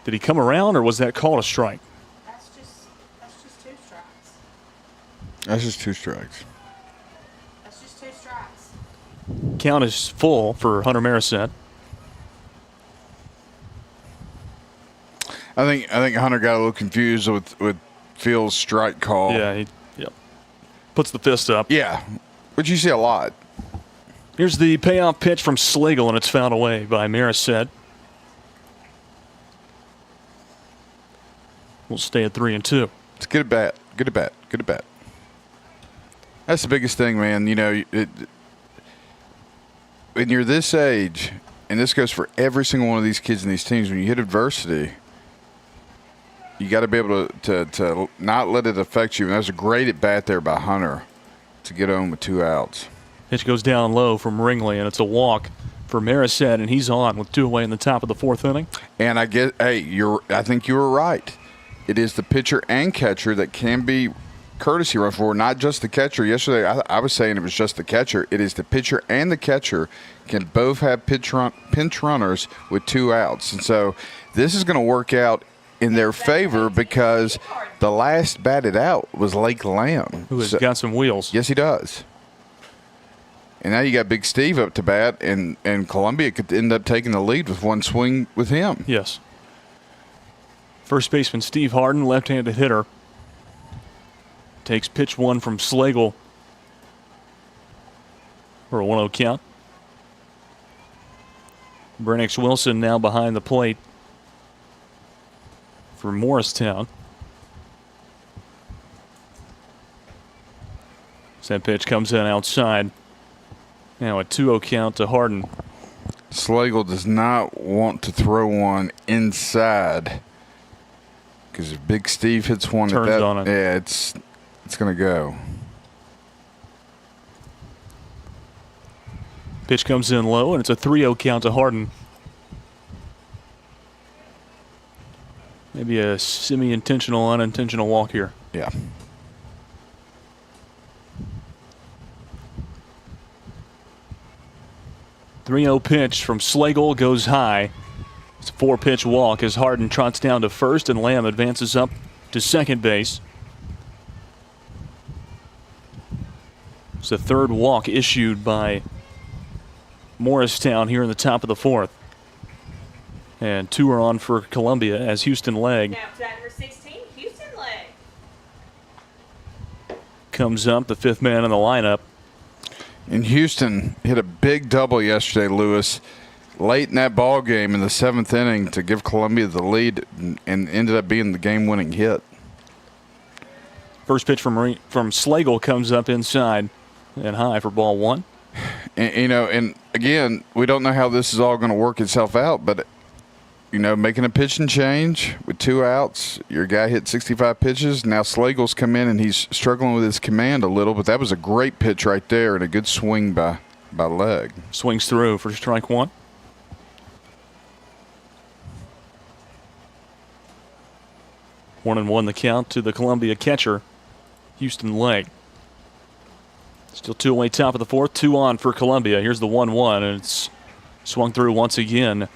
Did he come around, or was that called a strike? That's just 2 strikes. That's just 2 strikes. That's just 2 strikes. Count is full for Hunter Marisette. I think Hunter got a little confused with Phil's strike call. Yeah, puts the fist up. Yeah, which you see a lot. Here's the payoff pitch from Slagle, and it's fouled away by Marisette. We'll stay at 3-2. It's good at bat. Good at bat. Good at bat. That's the biggest thing, man. when you're this age, and this goes for every single one of these kids in these teams, when you hit adversity, you got to be able to not let it affect you. And that was a great at bat there by Hunter to get home with 2 outs. Pitch goes down low from Ringley, and it's a walk for Morristown, and he's on with 2 away in the top of the 4th inning. And I think you were right. It is the pitcher and catcher that can be courtesy run for, not just the catcher. Yesterday, I was saying it was just the catcher. It is the pitcher and the catcher can both have pinch runners with 2 outs. And so this is going to work out in their favor because the last batted out was Lake Lamb. Who has got some wheels. Yes, he does. And now you got Big Steve up to bat, and Columbia could end up taking the lead with 1 swing with him. Yes. First baseman Steve Harden, left-handed hitter, takes pitch 1 from Slagle for a 1-0 count. Brenix Wilson now behind the plate for Morristown. So that pitch comes in outside. Now a 2-0 count to Harden. Slagle does not want to throw one inside because if Big Steve hits one Turns at that, on it. yeah, it's going to go. Pitch comes in low, and it's a 3-0 count to Harden. Maybe a semi-intentional, unintentional walk here. Yeah. .30 pitch from Slagle goes high. It's a 4-pitch walk as Harden trots down to first and Lamb advances up to second base. It's the 3rd walk issued by Morristown here in the top of the 4th. And 2 are on for Columbia as Houston Legg Now to number 16, Houston Legg. comes up, the 5th man in the lineup. And Houston hit a big double yesterday, Lewis, late in that ball game in the 7th inning to give Columbia the lead, and ended up being the game-winning hit. First pitch from Slagle comes up inside and high for ball 1. And again, we don't know how this is all going to work itself out, but making a pitching change with 2 outs, your guy hit 65 pitches. Now Slagle's come in and he's struggling with his command a little, but that was a great pitch right there and a good swing by Legg. Swings through for strike 1. One and 1 the count to the Columbia catcher, Houston Legg. Still 2 away top of the 4th, 2 on for Columbia. Here's the 1-1, and it's swung through once again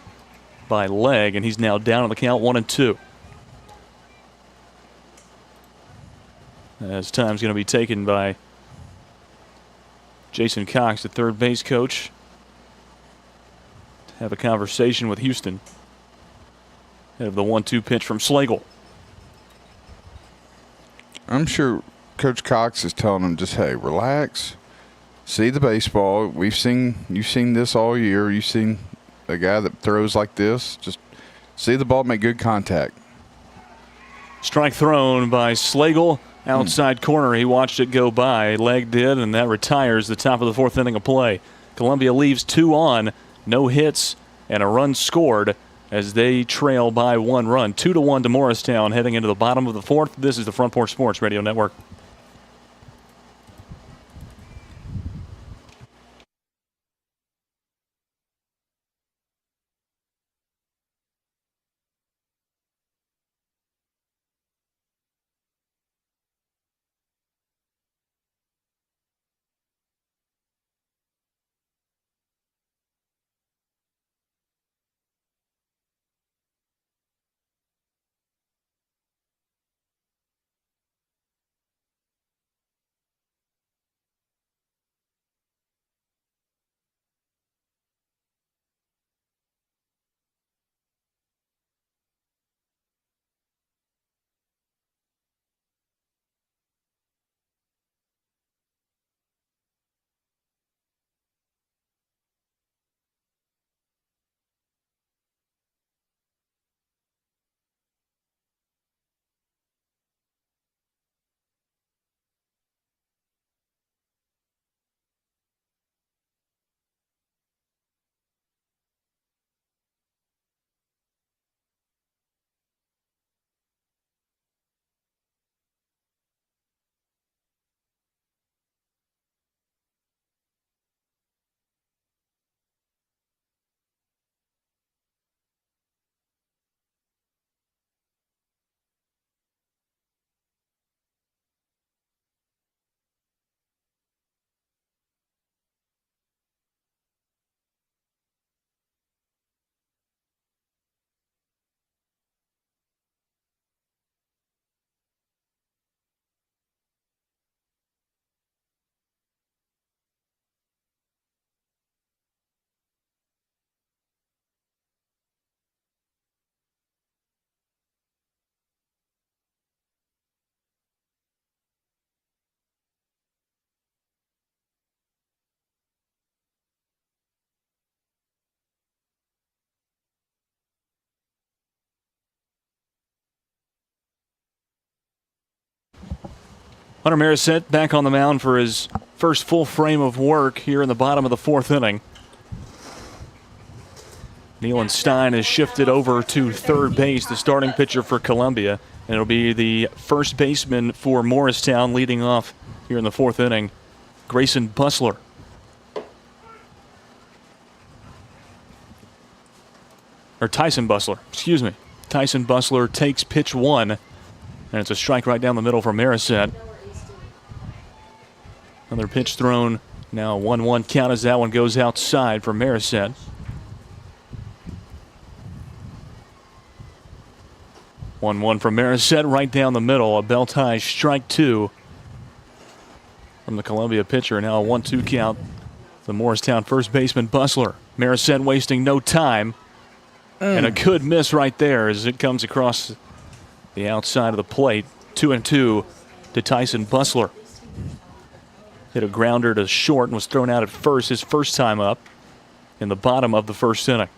by Legg, and he's now down on the count 1-2. As time's going to be taken by Jason Cox, the third base coach, to have a conversation with Houston ahead of the 1-2 pitch from Slagle. I'm sure Coach Cox is telling him just, hey, relax, see the baseball. You've seen this all year. You've seen a guy that throws like this. Just see the ball, make good contact. Strike thrown by Slagle. Outside corner, he watched it go by. Legg did, and that retires the top of the 4th inning of play. Columbia leaves 2 on, no hits, and a run scored as they trail by 1 run. 2-1 to Morristown heading into the bottom of the 4th. This is the Front Porch Sports Radio Network. Hunter Marisette back on the mound for his first full frame of work here in the bottom of the 4th inning. Nealon Stein has shifted over to third base, the starting pitcher for Columbia. And it'll be the first baseman for Morristown leading off here in the 4th inning, Grayson Bustler. Or Tyson Bustler, excuse me. Tyson Bustler takes pitch 1, and it's a strike right down the middle for Marisette. Another pitch thrown, now 1-1 count as that one goes outside for Marisette. 1-1 from Marisette right down the middle, a belt high strike 2 from the Columbia pitcher. Now a 1-2 count. The Morristown first baseman Bustler. Marisette wasting no time. And a good miss right there as it comes across the outside of the plate. 2-2 to Tyson Bustler. Hit a grounder to short and was thrown out at first, his first time up in the bottom of the 1st inning.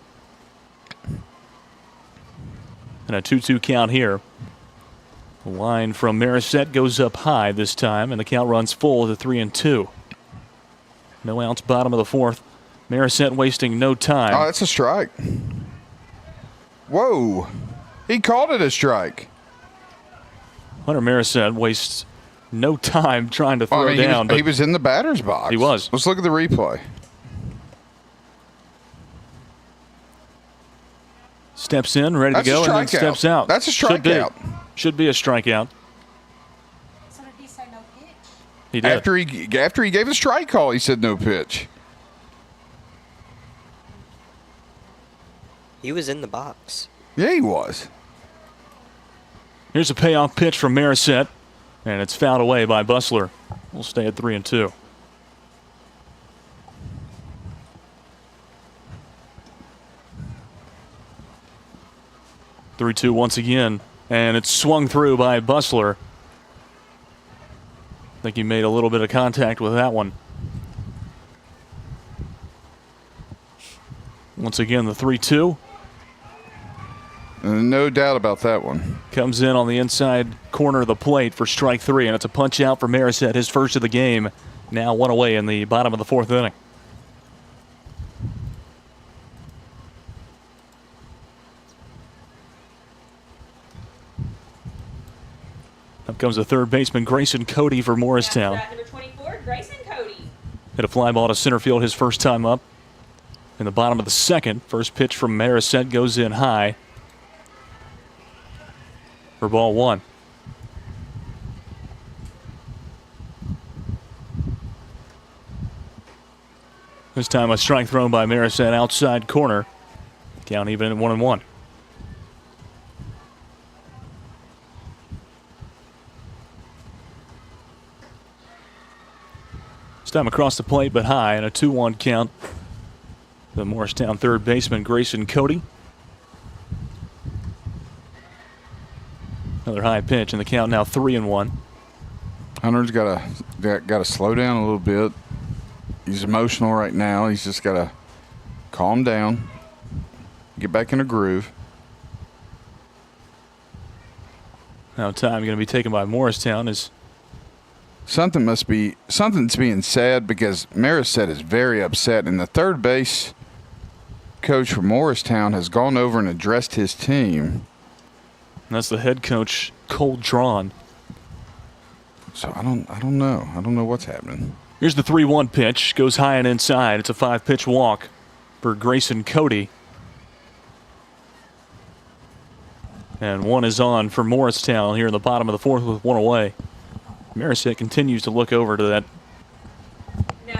And a 2-2 count here. The line from Marisette goes up high this time, and the count runs full to 3-2. No outs, bottom of the 4th. Marisette wasting no time. Oh, that's a strike. Whoa. He called it a strike. Hunter Marisette wastes no time trying to throw down. He was in the batter's box. He was. Let's look at the replay. Steps in, ready to go, and then steps out. That's a strikeout. Should be a strikeout. So did he say no pitch? He did. After he gave a strike call, he said no pitch. He was in the box. Yeah, he was. Here's a payoff pitch from Marisette, and it's fouled away by Bustler. We'll stay at 3-2. Three-two once again, and it's swung through by Bustler. I think he made a little bit of contact with that one. Once again, the 3-2. No doubt about that one. Comes in on the inside corner of the plate for strike 3, and it's a punch out for Marisette, his first of the game. Now 1 away in the bottom of the 4th inning. Up comes the third baseman, Grayson Cody for Morristown. Number 24, Grayson Cody. Hit a fly ball to center field his first time up. In the bottom of the 2nd, first pitch from Marisette goes in high for ball 1. This time a strike thrown by Marisette outside corner. Count even at 1-1. This time across the plate but high, and a 2-1 count. The Morristown third baseman Grayson Cody. Another high pitch, and the count now 3-1. Hunter's got to slow down a little bit. He's emotional right now. He's just got to calm down, get back in a groove. Now time going to be taken by Morristown as something's being said because Marisette is very upset, and the third base coach for Morristown has gone over and addressed his team. And that's the head coach, Cole Drawn. So I don't know. I don't know what's happening. Here's the 3-1 pitch. Goes high and inside. It's a 5-pitch walk for Grayson Cody. And one is on for Morristown here in the bottom of the 4th with 1 away. Marisette continues to look over to that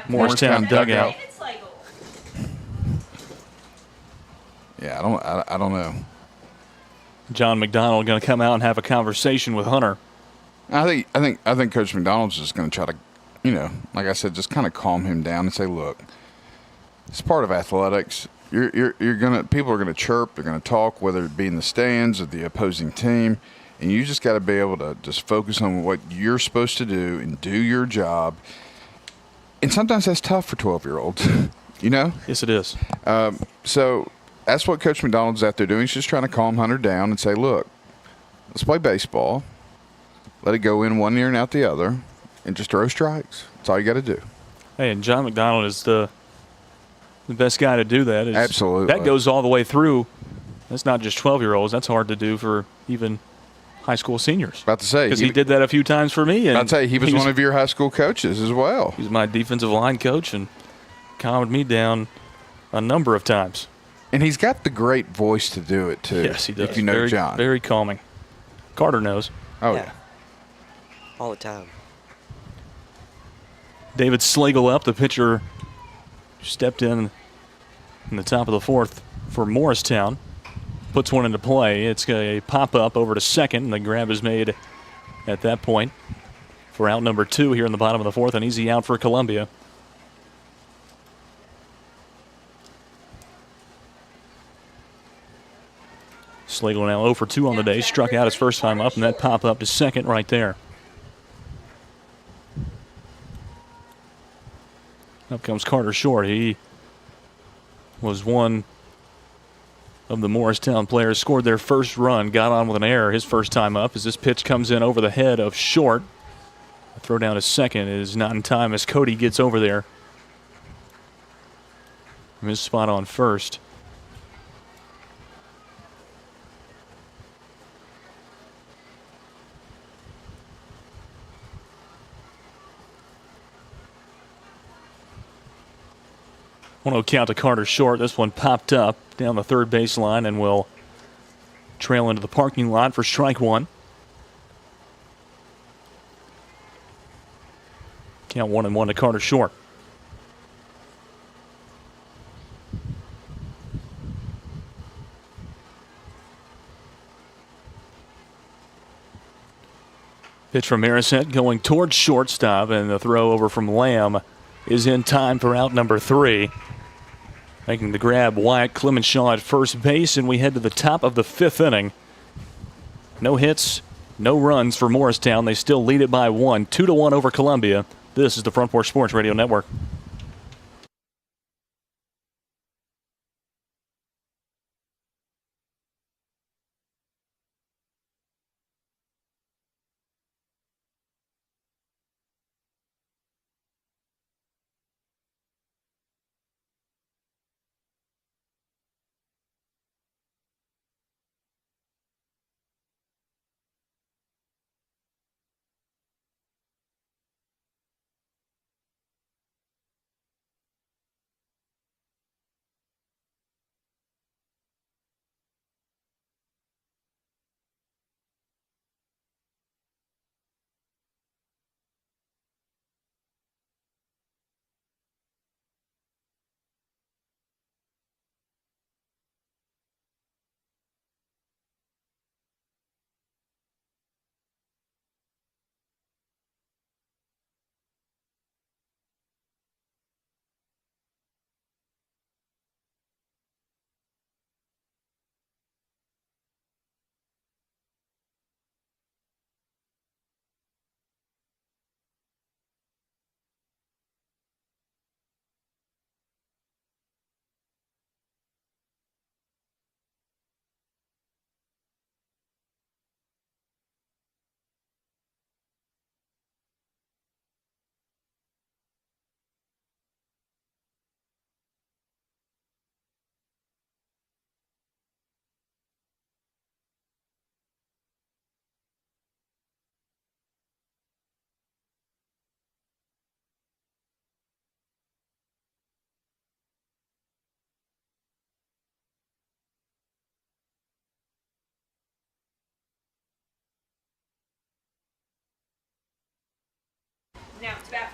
Morristown dugout. Yeah, I don't know. John McDonald going to come out and have a conversation with Hunter. I think Coach McDonald's just going to try to, like I said, just kind of calm him down and say, look, it's part of athletics. People are gonna chirp, they're gonna talk, whether it be in the stands or the opposing team, and you just got to be able to just focus on what you're supposed to do and do your job. And sometimes that's tough for 12-year-olds, Yes, it is. So that's what Coach McDonald's out there doing. He's just trying to calm Hunter down and say, look, let's play baseball. Let it go in one ear and out the other. and just throw strikes. That's all you got to do. Hey, and John McDonald is the best guy to do that. Absolutely. That goes all the way through. That's not just 12-year-olds. That's hard to do for even high school seniors. About to say. Because he did that a few times for me. And I'll tell you, he was one of your high school coaches as well. He was my defensive line coach and calmed me down a number of times. And he's got the great voice to do it, too. Yes, he does. If you know John. Very calming. Carter knows. Oh, yeah. All the time. David Slagle up. The pitcher stepped in the top of the fourth for Morristown. Puts one into play. It's a pop-up over to second, and the grab is made at that point for out number 2 here in the bottom of the fourth. An easy out for Columbia. Slagle now 0 for 2 on the day. Struck out his first time up, and that pop-up to second right there. Up comes Carter Short. He was one of the Morristown players, scored their first run, got on with an error his first time up as this pitch comes in over the head of Short. The throw down to second is not in time as Cody gets over there from his spot on first. One will count to Carter Short. This one popped up down the third baseline and will trail into the parking lot for strike one. Count 1-1 to Carter Short. Pitch from Marisette going towards shortstop, and the throw over from Lamb is in time for out number 3. Making the grab, Wyatt Clemenshaw at first base, and we head to the top of the 5th inning. No hits, no runs for Morristown. They still lead it by 1, 2-1 over Columbia. This is the Front Porch Sports Radio Network.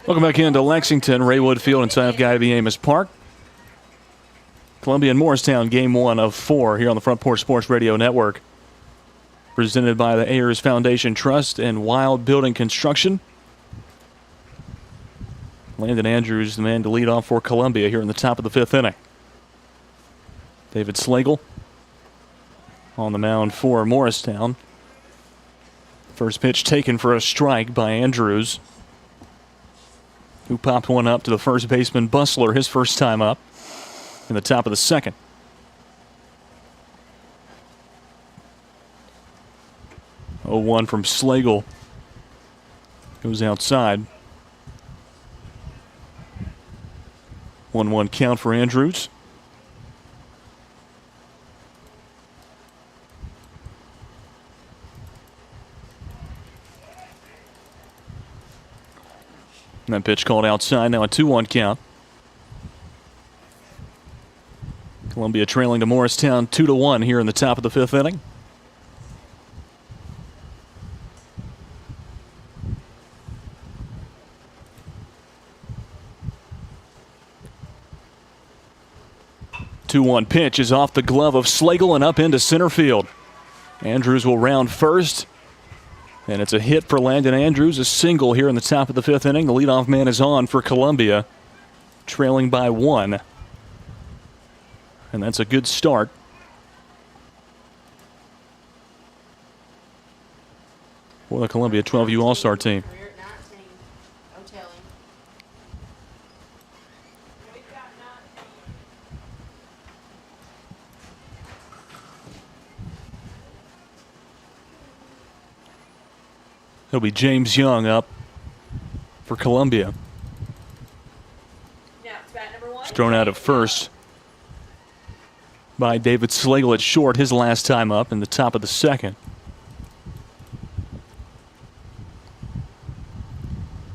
Welcome back into Lexington, Raywood Field inside of Guy B. Amos Park. Columbia and Morristown, game 1 of 4 here on the Front Porch Sports Radio Network. Presented by the Ayers Foundation Trust and Wild Building Construction. Landon Andrews, the man to lead off for Columbia here in the top of the 5th inning. David Slagle on the mound for Morristown. First pitch taken for a strike by Andrews, who popped one up to the first baseman Bustler his first time up in the top of the 2nd. Oh, 0-1 from Slagle. Goes outside. 1-1 count for Andrews. And that pitch called outside. Now a 2-1 count. Columbia trailing to Morristown 2-1 here in the top of the 5th inning. Two-one pitch is off the glove of Slagle and up into center field. Andrews will round first. And it's a hit for Landon Andrews, a single here in the top of the 5th inning. The leadoff man is on for Columbia, trailing by 1. And that's a good start. For the Columbia 12U All-Star team. It'll be James Young up for Columbia. It's thrown out at first by David Slagle at short, his last time up in the top of the 2nd.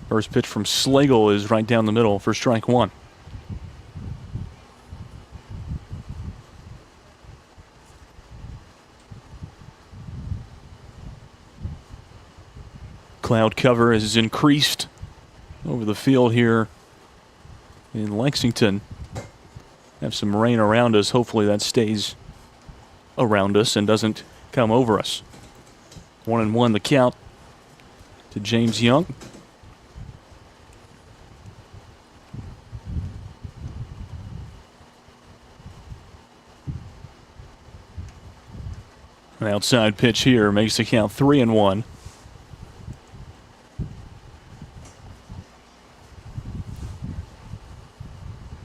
First pitch from Slagle is right down the middle for strike 1. Cloud cover has increased over the field here in Lexington. Have some rain around us. Hopefully that stays around us and doesn't come over us. 1-1 the count to James Young. An outside pitch here makes the count 3-1.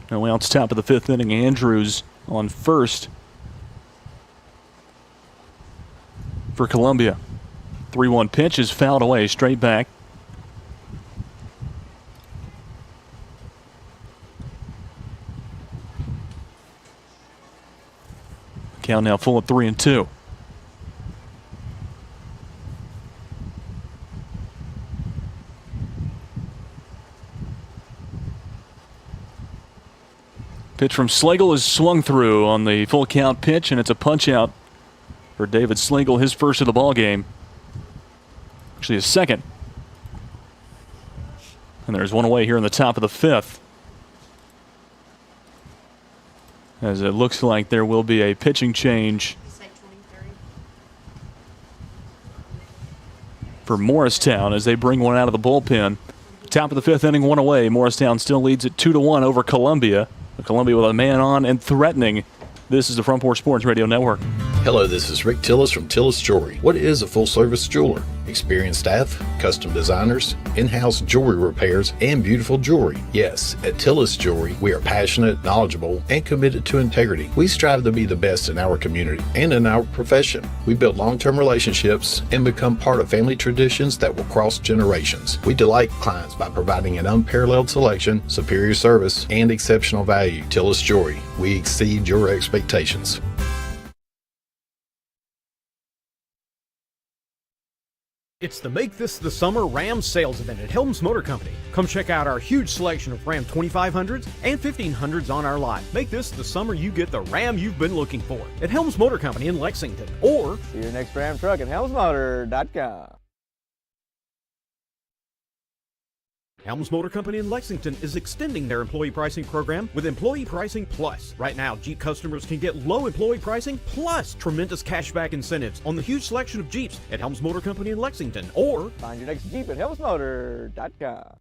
Now outs top of the 5th inning. Andrews on first for Columbia. 3-1 pitch is fouled away, straight back. Count now full at 3-2. Pitch from Slagle is swung through on the full count pitch, and it's a punch out for David Slagle, his first of the ball game. Actually, his second. And there's one away here in the top of the 5th. As it looks like there will be a pitching change for Morristown as they bring one out of the bullpen. Top of the 5th inning, one away. Morristown still leads at 2-1 over Columbia. Columbia with a man on and threatening. This is the Front Porch Sports Radio Network. Hello, this is Rick Tillis from Tillis Jewelry. What is a full-service jeweler? Experienced staff, custom designers, in-house jewelry repairs, and beautiful jewelry. Yes, at Tillis Jewelry, we are passionate, knowledgeable, and committed to integrity. We strive to be the best in our community and in our profession. We build long-term relationships and become part of family traditions that will cross generations. We delight clients by providing an unparalleled selection, superior service, and exceptional value. Tillis Jewelry, we exceed your expectations. It's the Make This the Summer Ram sales event at Helms Motor Company. Come check out our huge selection of Ram 2500s and 1500s on our lot. Make this the summer you get the Ram you've been looking for at Helms Motor Company in Lexington. Or see your next Ram truck at helmsmotor.com. Helms Motor Company in Lexington is extending their employee pricing program with Employee Pricing Plus. Right now, Jeep customers can get low employee pricing plus tremendous cashback incentives on the huge selection of Jeeps at Helms Motor Company in Lexington. Or find your next Jeep at helmsmotor.com.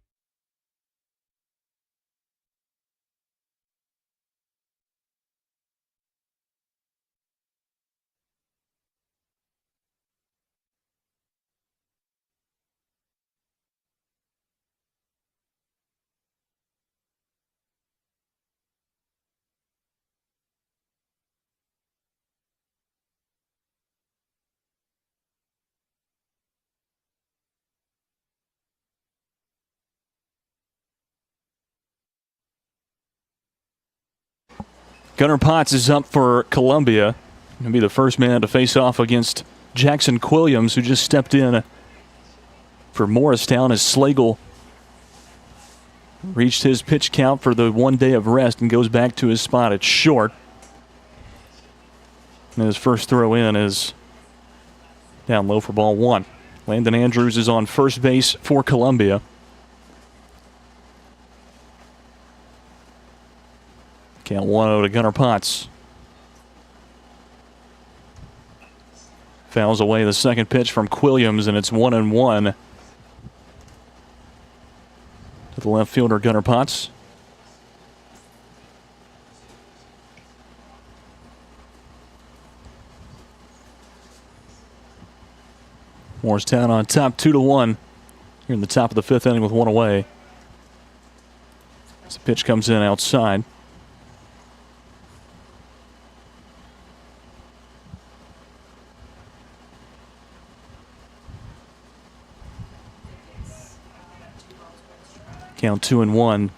Gunnar Potts is up for Columbia. He'll be the first man to face off against Jackson Quilliams, who just stepped in for Morristown as Slagle reached his pitch count for the 1 day of rest and goes back to his spot at short. And his first throw in is down low for ball 1. Landon Andrews is on first base for Columbia. Count 1-0 to Gunnar Potts. Fouls away the second pitch from Quilliams, and it's 1-1 to the left fielder, Gunnar Potts. Morristown on top 2-1 here in the top of the 5th inning with 1 away. As the pitch comes in outside. Count 2-1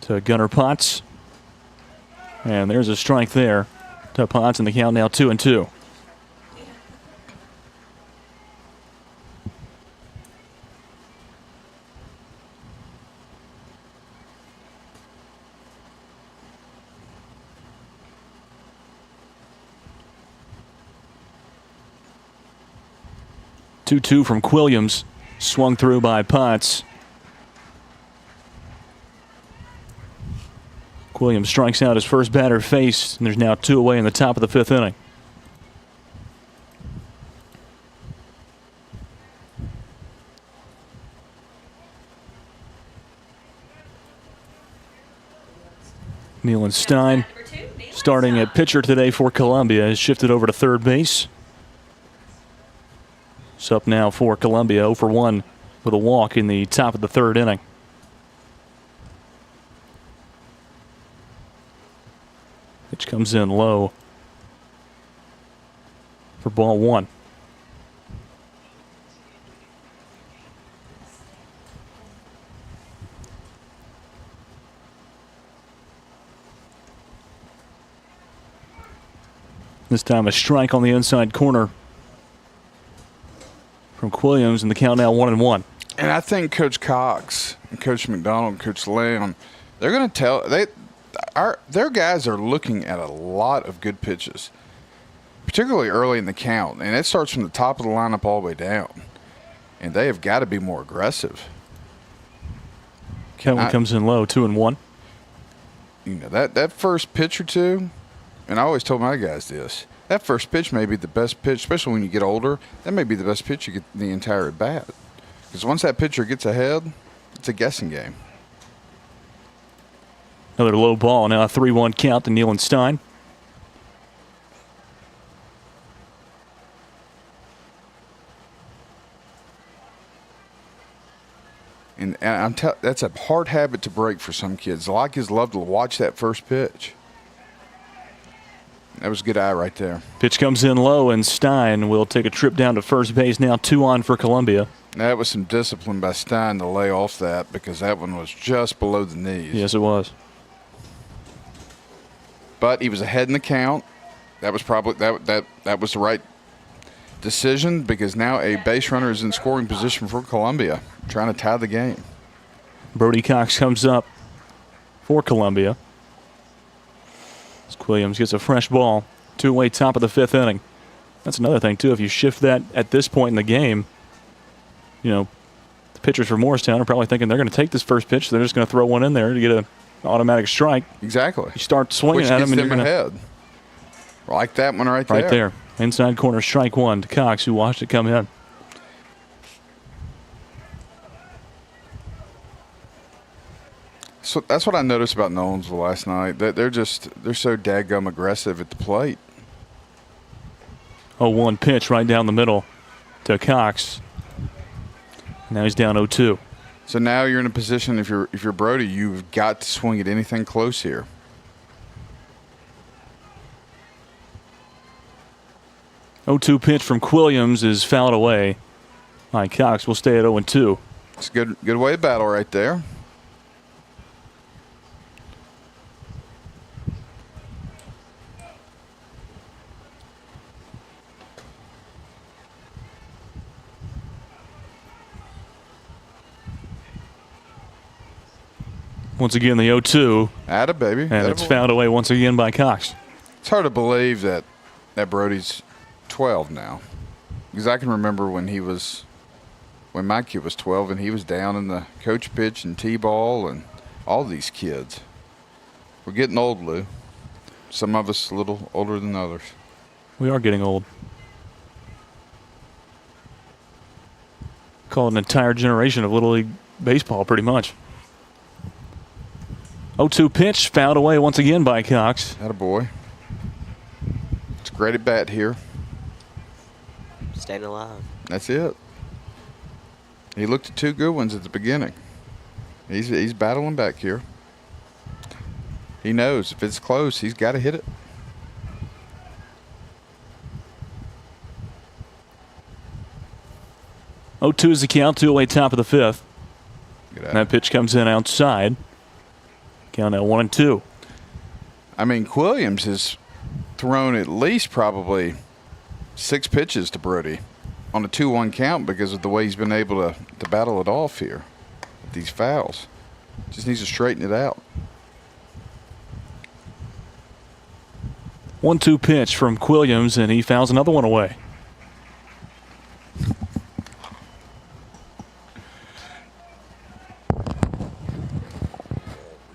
to Gunnar Potts. And there's a strike there to Potts, and the count now 2-2. Two from Quilliams, swung through by Potts. Quilliams strikes out his first batter faced, and there's now 2 away in the top of the 5th inning. Nealon Stein, starting at pitcher today for Columbia, has shifted over to third base. It's up now for Columbia, 0 for 1 with a walk in the top of the 3rd inning. Pitch comes in low for ball 1. This time a strike on the inside corner from Quilliams, and the count now 1-1. And I think Coach Cox and Coach McDonald and Coach Lamb, they're going to tell their guys are looking at a lot of good pitches, particularly early in the count, and it starts from the top of the lineup all the way down. And they have got to be more aggressive. Count comes in low, 2-1. You know, that first pitch or two, and I always told my guys this, that first pitch may be the best pitch, especially when you get older. That may be the best pitch you get the entire at bat. Because once that pitcher gets ahead, it's a guessing game. Another low ball, now a 3-1 count to Nealon Stein. And that's a hard habit to break for some kids. A lot of kids love to watch that first pitch. That was a good eye right there. Pitch comes in low, and Stein will take a trip down to first base. Now 2 on for Columbia. That was some discipline by Stein to lay off that, because that one was just below the knees. Yes, it was. But he was ahead in the count. That was probably that was the right decision, because now a base runner is in scoring position for Columbia, trying to tie the game. Brody Cox comes up for Columbia. As Quilliams gets a fresh ball, 2 away, top of the 5th inning. That's another thing too. If you shift that at this point in the game, you know, the pitchers for Morristown are probably thinking they're going to take this first pitch. So they're just going to throw one in there to get an automatic strike. Exactly. You start swinging at them, and you're going ahead. Like that one right there. Right there. Inside corner, strike 1 to Cox, who watched it come in. So that's what I noticed about Nolensville last night. They're so daggum aggressive at the plate. 0-1 pitch right down the middle to Cox. Now he's down 0-2. So now you're in a position, if you're Brody, you've got to swing at anything close here. Oh, 0-2 pitch from Quilliams is fouled away. All right, Cox will stay at 0-2. It's a good way to battle right there. Once again, the 0-2. Atta baby. And it's fouled away once again by Cox. It's hard to believe that Brody's 12 now. Because I can remember when my kid was 12 and he was down in the coach pitch and T-ball and all these kids. We're getting old, Lou. Some of us a little older than others. We are getting old. Call it an entire generation of Little League baseball, pretty much. 0-2 pitch, fouled away once again by Cox. Atta boy. It's a great at bat here. Staying alive. That's it. He looked at 2 good ones at the beginning. He's battling back here. He knows if it's close, he's got to hit it. Oh, 2 is the count, 2 away, top of the 5th. And that pitch comes in outside. Count at 1-2. I mean, Williams has thrown at least probably 6 pitches to Brody on a 2-1 count because of the way he's been able to battle it off here with these fouls. Just needs to straighten it out. 1-2 pitch from Williams, and he fouls another one away.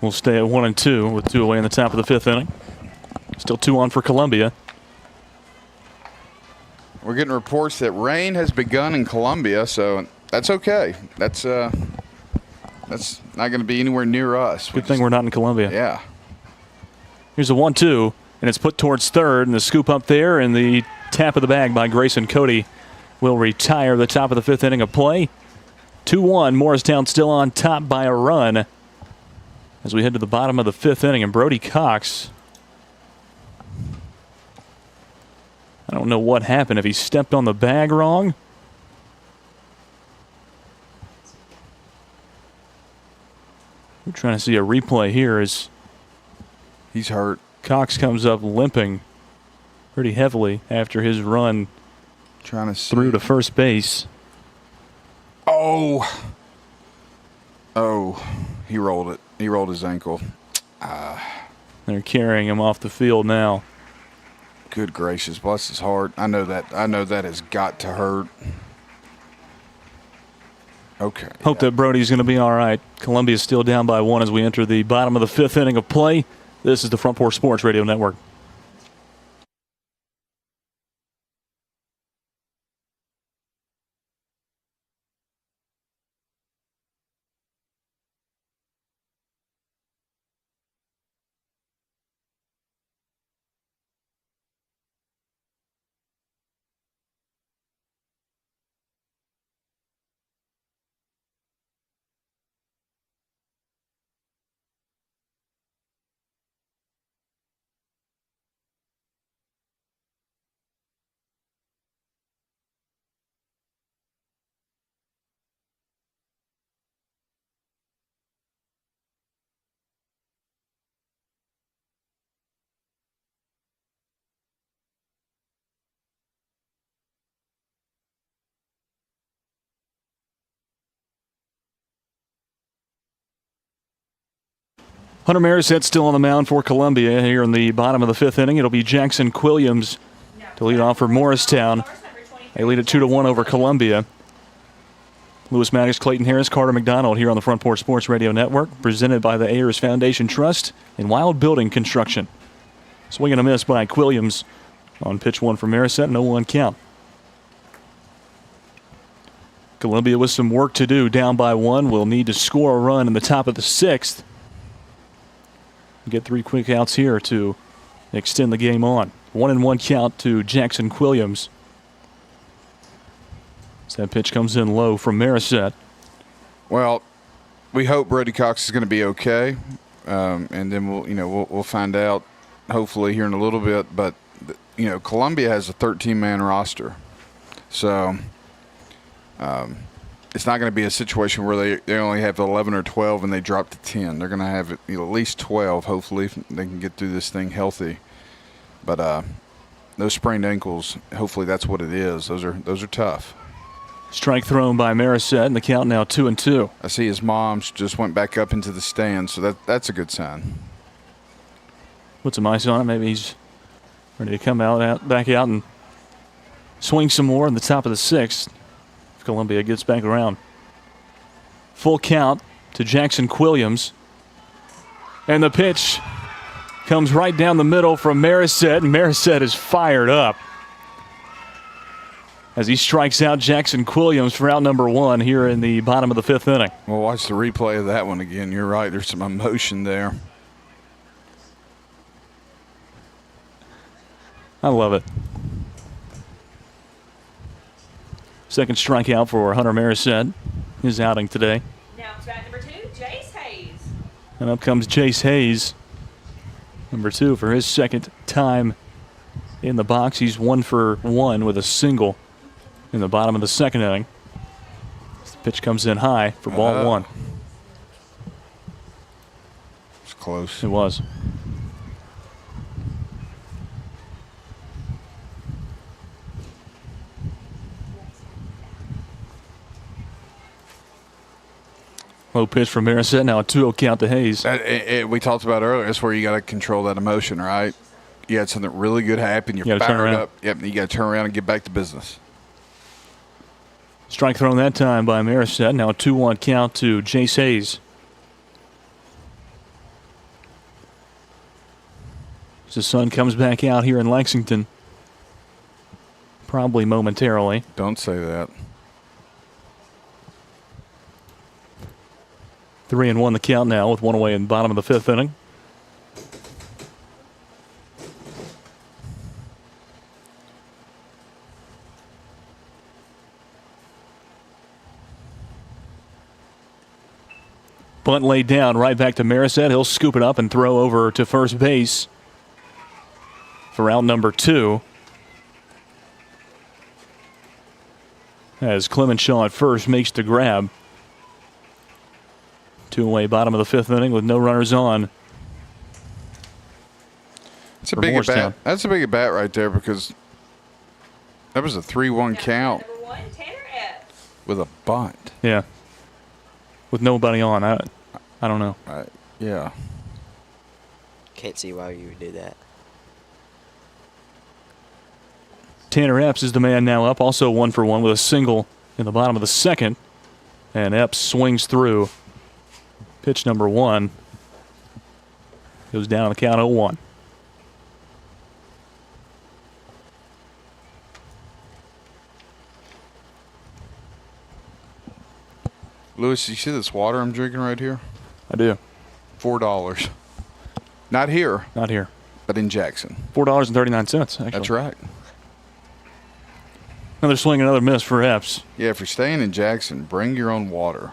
We'll stay at 1-2 with 2 away in the top of the 5th inning. Still 2 on for Columbia. We're getting reports that rain has begun in Columbia, so that's okay. That's not going to be anywhere near us. Good thing we're not in Columbia. Yeah. Here's a 1-2, and it's put towards third, and the scoop up there, and the tap of the bag by Grayson Cody will retire the top of the 5th inning of play. 2-1, Morristown still on top by a run as we head to the bottom of the 5th inning, and Brody Cox, I don't know what happened, if he stepped on the bag wrong. We're trying to see a replay here as he's hurt. Cox comes up limping pretty heavily after his run through to first base. Oh, he rolled it. He rolled his ankle. They're carrying him off the field now. Good gracious, bless his heart. I know that has got to hurt. Okay. Hope that Brody's going to be all right. Columbia's still down by 1 as we enter the bottom of the 5th inning of play. This is the Front Porch Sports Radio Network. Hunter Marisette still on the mound for Columbia here in the bottom of the 5th inning. It'll be Jackson Williams to lead off for Morristown. They lead it 2-1 over Columbia. Lewis Maddox, Clayton Harris, Carter McDonald here on the Front Porch Sports Radio Network, presented by the Ayers Foundation Trust and Wild Building Construction. Swing and a miss by Williams on pitch 1 for Marisette, 0-1 count. Columbia with some work to do, down by 1, will need to score a run in the top of the 6th. Get 3 quick outs here to extend the game on. 1-1 count to Jackson Williams. As that pitch comes in low from Marisette. Well, we hope Brody Cox is going to be okay, and then we'll find out hopefully here in a little bit. But Columbia has a 13-man roster, so it's not going to be a situation where they only have 11 or 12 and they drop to 10. They're going to have at least 12. Hopefully, they can get through this thing healthy. But those sprained ankles, hopefully that's what it is. Those are tough. Strike thrown by Marisette, and the count now 2-2. I see his mom just went back up into the stand, so that's a good sign. Put some ice on it. Maybe he's ready to come back out and swing some more in the top of the 6th. If Columbia gets back around. Full count to Jackson Quilliams. And the pitch comes right down the middle from Marisette, and Marisette is fired up as he strikes out Jackson Quilliams for out number 1 here in the bottom of the 5th inning. Well, watch the replay of that one again. You're right. There's some emotion there. I love it. Second strikeout for Hunter Marisette, his outing today. Now to bat number 2, Jace Hayes. And up comes Jace Hayes, number 2, for his second time in the box. He's 1 for 1 with a single in the bottom of the 2nd inning. The pitch comes in high for ball 1. It's close. It was. Low pitch from Marisette. Now a 2-0 count to Hayes. We talked about earlier. That's where you got to control that emotion, right? You had something really good happen. You're fired up. Yep, you got to turn around and get back to business. Strike thrown that time by Marisette. Now a 2-1 count to Jace Hayes. As the sun comes back out here in Lexington, probably momentarily. Don't say that. 3-1 the count now with 1 away in the bottom of the 5th inning. Bunt laid down right back to Marisette. He'll scoop it up and throw over to first base for out number 2. As Clemenshaw at first makes the grab. 2 away, bottom of the 5th inning with no runners on. That's a big at bat. That's a big at bat right there because that was a 3-1 count Number 1, Tanner Epps. with a bunt. Yeah. With nobody on. I don't know. Yeah. Can't see why you would do that. Tanner Epps is the man now up, also 1 for 1 with a single in the bottom of the 2nd. And Epps swings through. Pitch number 1 goes down on the count 0-1. Lewis, you see this water I'm drinking right here? I do. $4. Not here. Not here. But in Jackson. $4.39, actually. That's right. Another swing, another miss for Epps. Yeah, if you're staying in Jackson, bring your own water.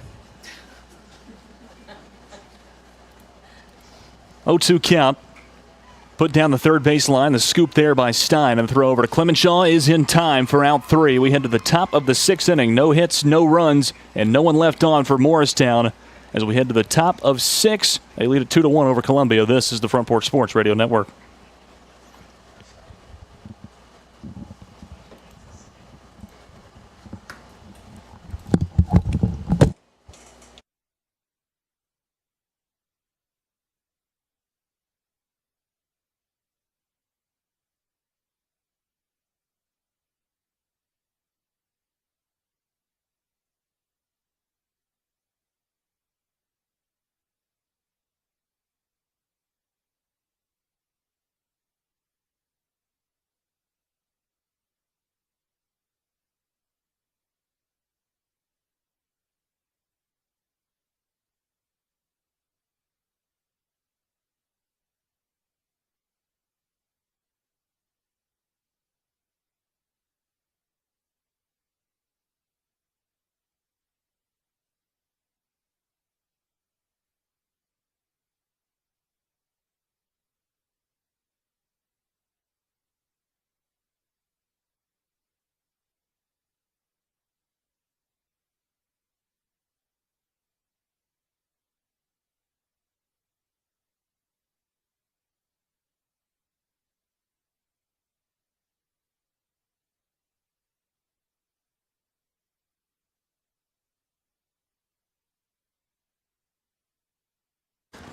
0-2 count. Put down the third baseline. The scoop there by Stein, and the throw over to Clemenshaw is in time for out 3. We head to the top of the 6th inning. No hits, no runs, and no one left on for Morristown. As we head to the top of 6, they lead it 2-1 over Columbia. This is the Front Porch Sports Radio Network.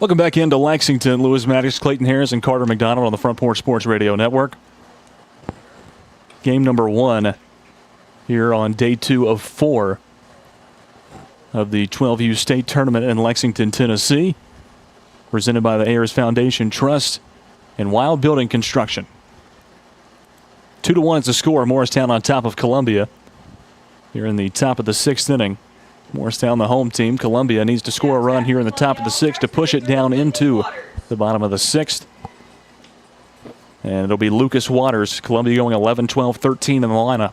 Welcome back into Lexington. Lewis Maddox, Clayton Harris, and Carter McDonald on the Front Porch Sports Radio Network. Game number 1 here on day 2 of 4 of the 12U State Tournament in Lexington, Tennessee. Presented by the Ayers Foundation Trust and Wild Building Construction. 2-1 is the score. Morristown on top of Columbia. Here in the top of the 6th inning. Morristown, the home team. Columbia needs to score a run here in the top of the 6th to push it down into the bottom of the 6th. And it'll be Lucas Waters. Columbia going 11, 12, 13 in the lineup.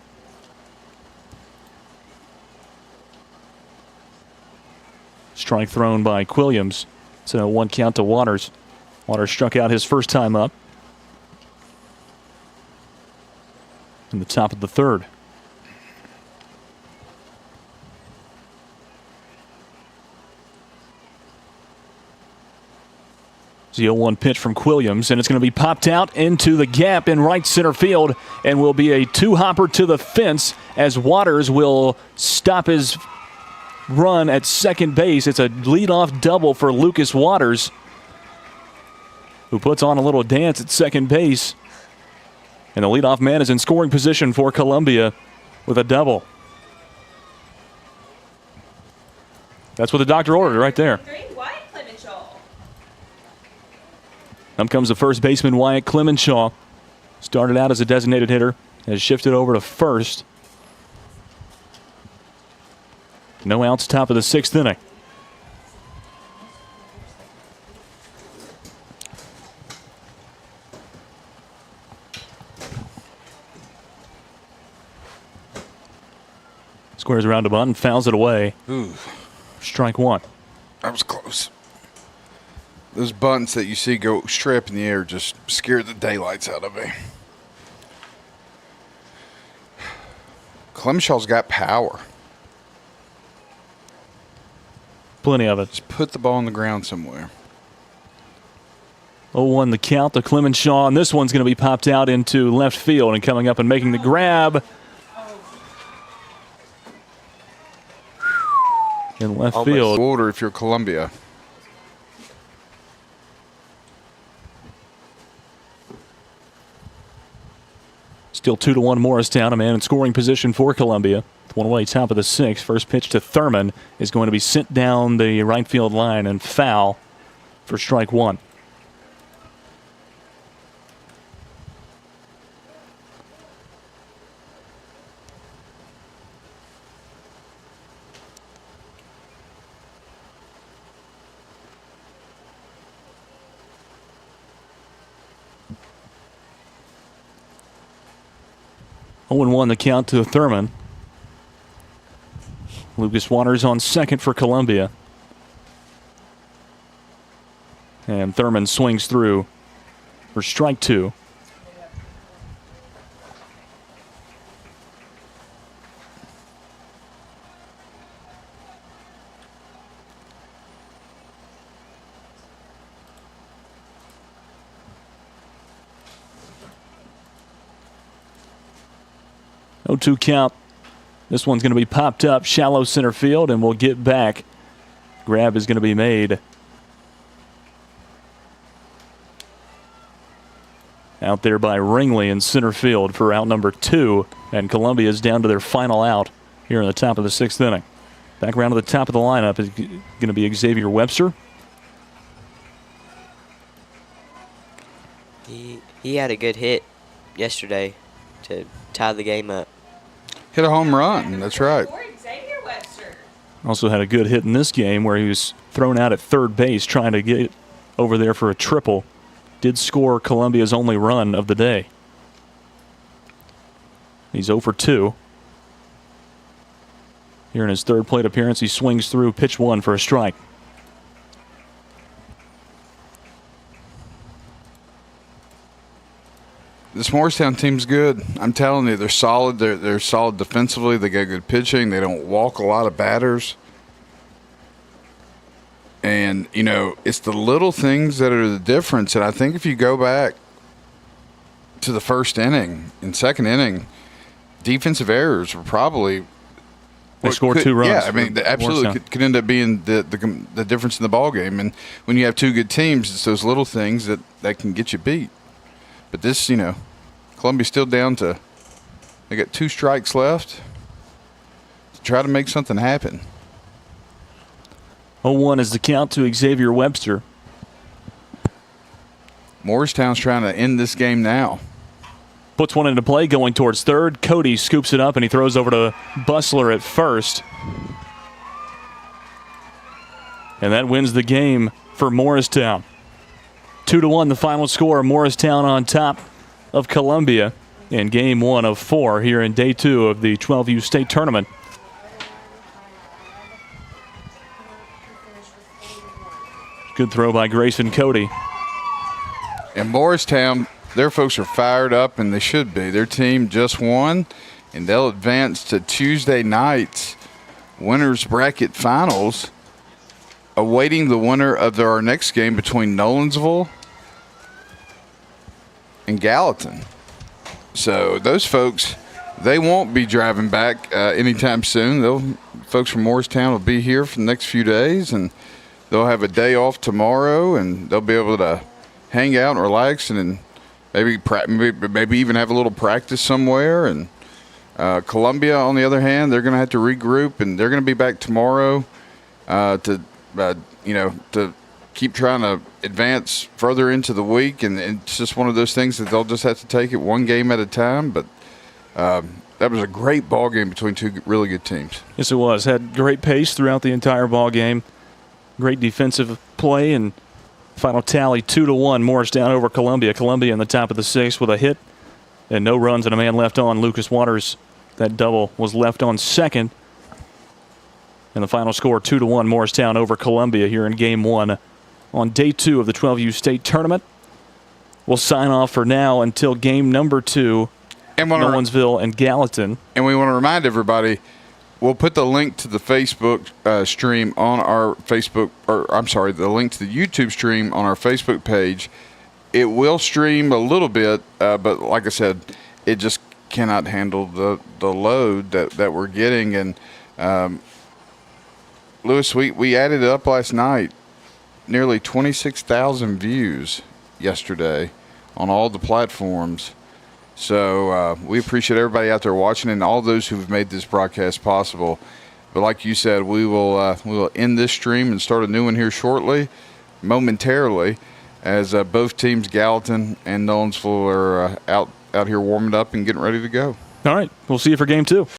Strike thrown by Quilliams. It's a 1 count to Waters. Waters struck out his first time up in the top of the 3rd. The 0-1 pitch from Quilliams, and it's going to be popped out into the gap in right center field and will be a 2-hopper to the fence as Waters will stop his run at second base. It's a leadoff double for Lucas Waters, who puts on a little dance at second base. And the leadoff man is in scoring position for Columbia with a double. That's what the doctor ordered right there. Up comes the first baseman, Wyatt Clemenshaw. Started out as a designated hitter, has shifted over to first. No outs, top of the 6th inning. Squares around to bunt and fouls it away. Ooh. Strike 1. That was close. Those bunts that you see go straight up in the air just scare the daylights out of me. Clemshaw's got power. Plenty of it. Just put the ball on the ground somewhere. 0-1 the count to Clemenshaw, and this one's going to be popped out into left field, and coming up and making the grab in left field. Order if you're Columbia. Still 2-1 Morristown, a man in scoring position for Columbia. 1 away, top of the 6th. First pitch to Thurman is going to be sent down the right field line and foul for strike 1. Oh, 0-1 the count to Thurman. Lucas Waters on second for Columbia. And Thurman swings through for strike 2. No 2 count. This one's going to be popped up shallow center field, and we'll get back. Grab is going to be made out there by Ringley in center field for out number 2, and Columbia is down to their final out here in the top of the 6th inning. Back around to the top of the lineup is going to be Xavier Webster. He had a good hit yesterday to tie the game up. Hit a home run. That's right. Also had a good hit in this game where he was thrown out at third base trying to get over there for a triple. Did score Columbia's only run of the day. He's 0 for 2. Here in his third plate appearance, he swings through pitch 1 for a strike. This Morristown team's good. I'm telling you, they're solid. They're solid defensively. They got good pitching. They don't walk a lot of batters. And, you know, it's the little things that are the difference. And I think if you go back to the first inning and second inning, defensive errors were probably They scored 2 runs. Yeah, I mean, absolutely could end up being the difference in the ball game. And when you have 2 good teams, it's those little things that can get you beat. But this, Columbia's still down to, they got 2 strikes left to try to make something happen. 0-1 is the count to Xavier Webster. Morristown's trying to end this game now. Puts one into play, going towards third. Cody scoops it up, and he throws over to Bustler at first. And that wins the game for Morristown. 2-1 the final score. Morristown on top of Columbia in game 1 of 4 here in day 2 of the 12U state tournament. Good throw by Grayson Cody. And Morristown, their folks are fired up, and they should be. Their team just won, and they'll advance to Tuesday night's winners bracket finals, awaiting the winner of our next game between Nolensville and Gallatin. So those folks, they won't be driving back anytime soon. Folks from Morristown will be here for the next few days, and they'll have a day off tomorrow, and they'll be able to hang out and relax, and maybe even have a little practice somewhere. And Columbia, on the other hand, they're going to have to regroup, and they're going to be back tomorrow to keep trying to advance further into the week. And it's just one of those things that they'll just have to take it one game at a time. But that was a great ball game between 2 really good teams. Yes, it was. Had great pace throughout the entire ball game. Great defensive play, and final tally 2-1 Morristown over Columbia. Columbia in the top of the 6th with a hit and no runs and a man left on. Lucas Waters, that double was left on second. And the final score 2-1 Morristown over Columbia here in game 1 on day 2 of the 12U state tournament. We'll sign off for now until game number 2, Nolensville and Gallatin. And we want to remind everybody, we'll put the link to the Facebook stream on our the link to the YouTube stream on our Facebook page. It will stream a little bit, but like I said, it just cannot handle the load that we're getting. And Lewis, we added it up last night, nearly 26,000 views yesterday on all the platforms. So we appreciate everybody out there watching and all those who've made this broadcast possible. But like you said, we will end this stream and start a new one here shortly, momentarily, as both teams, Gallatin and Nolensville, are out here warming up and getting ready to go. All right, we'll see you for game 2.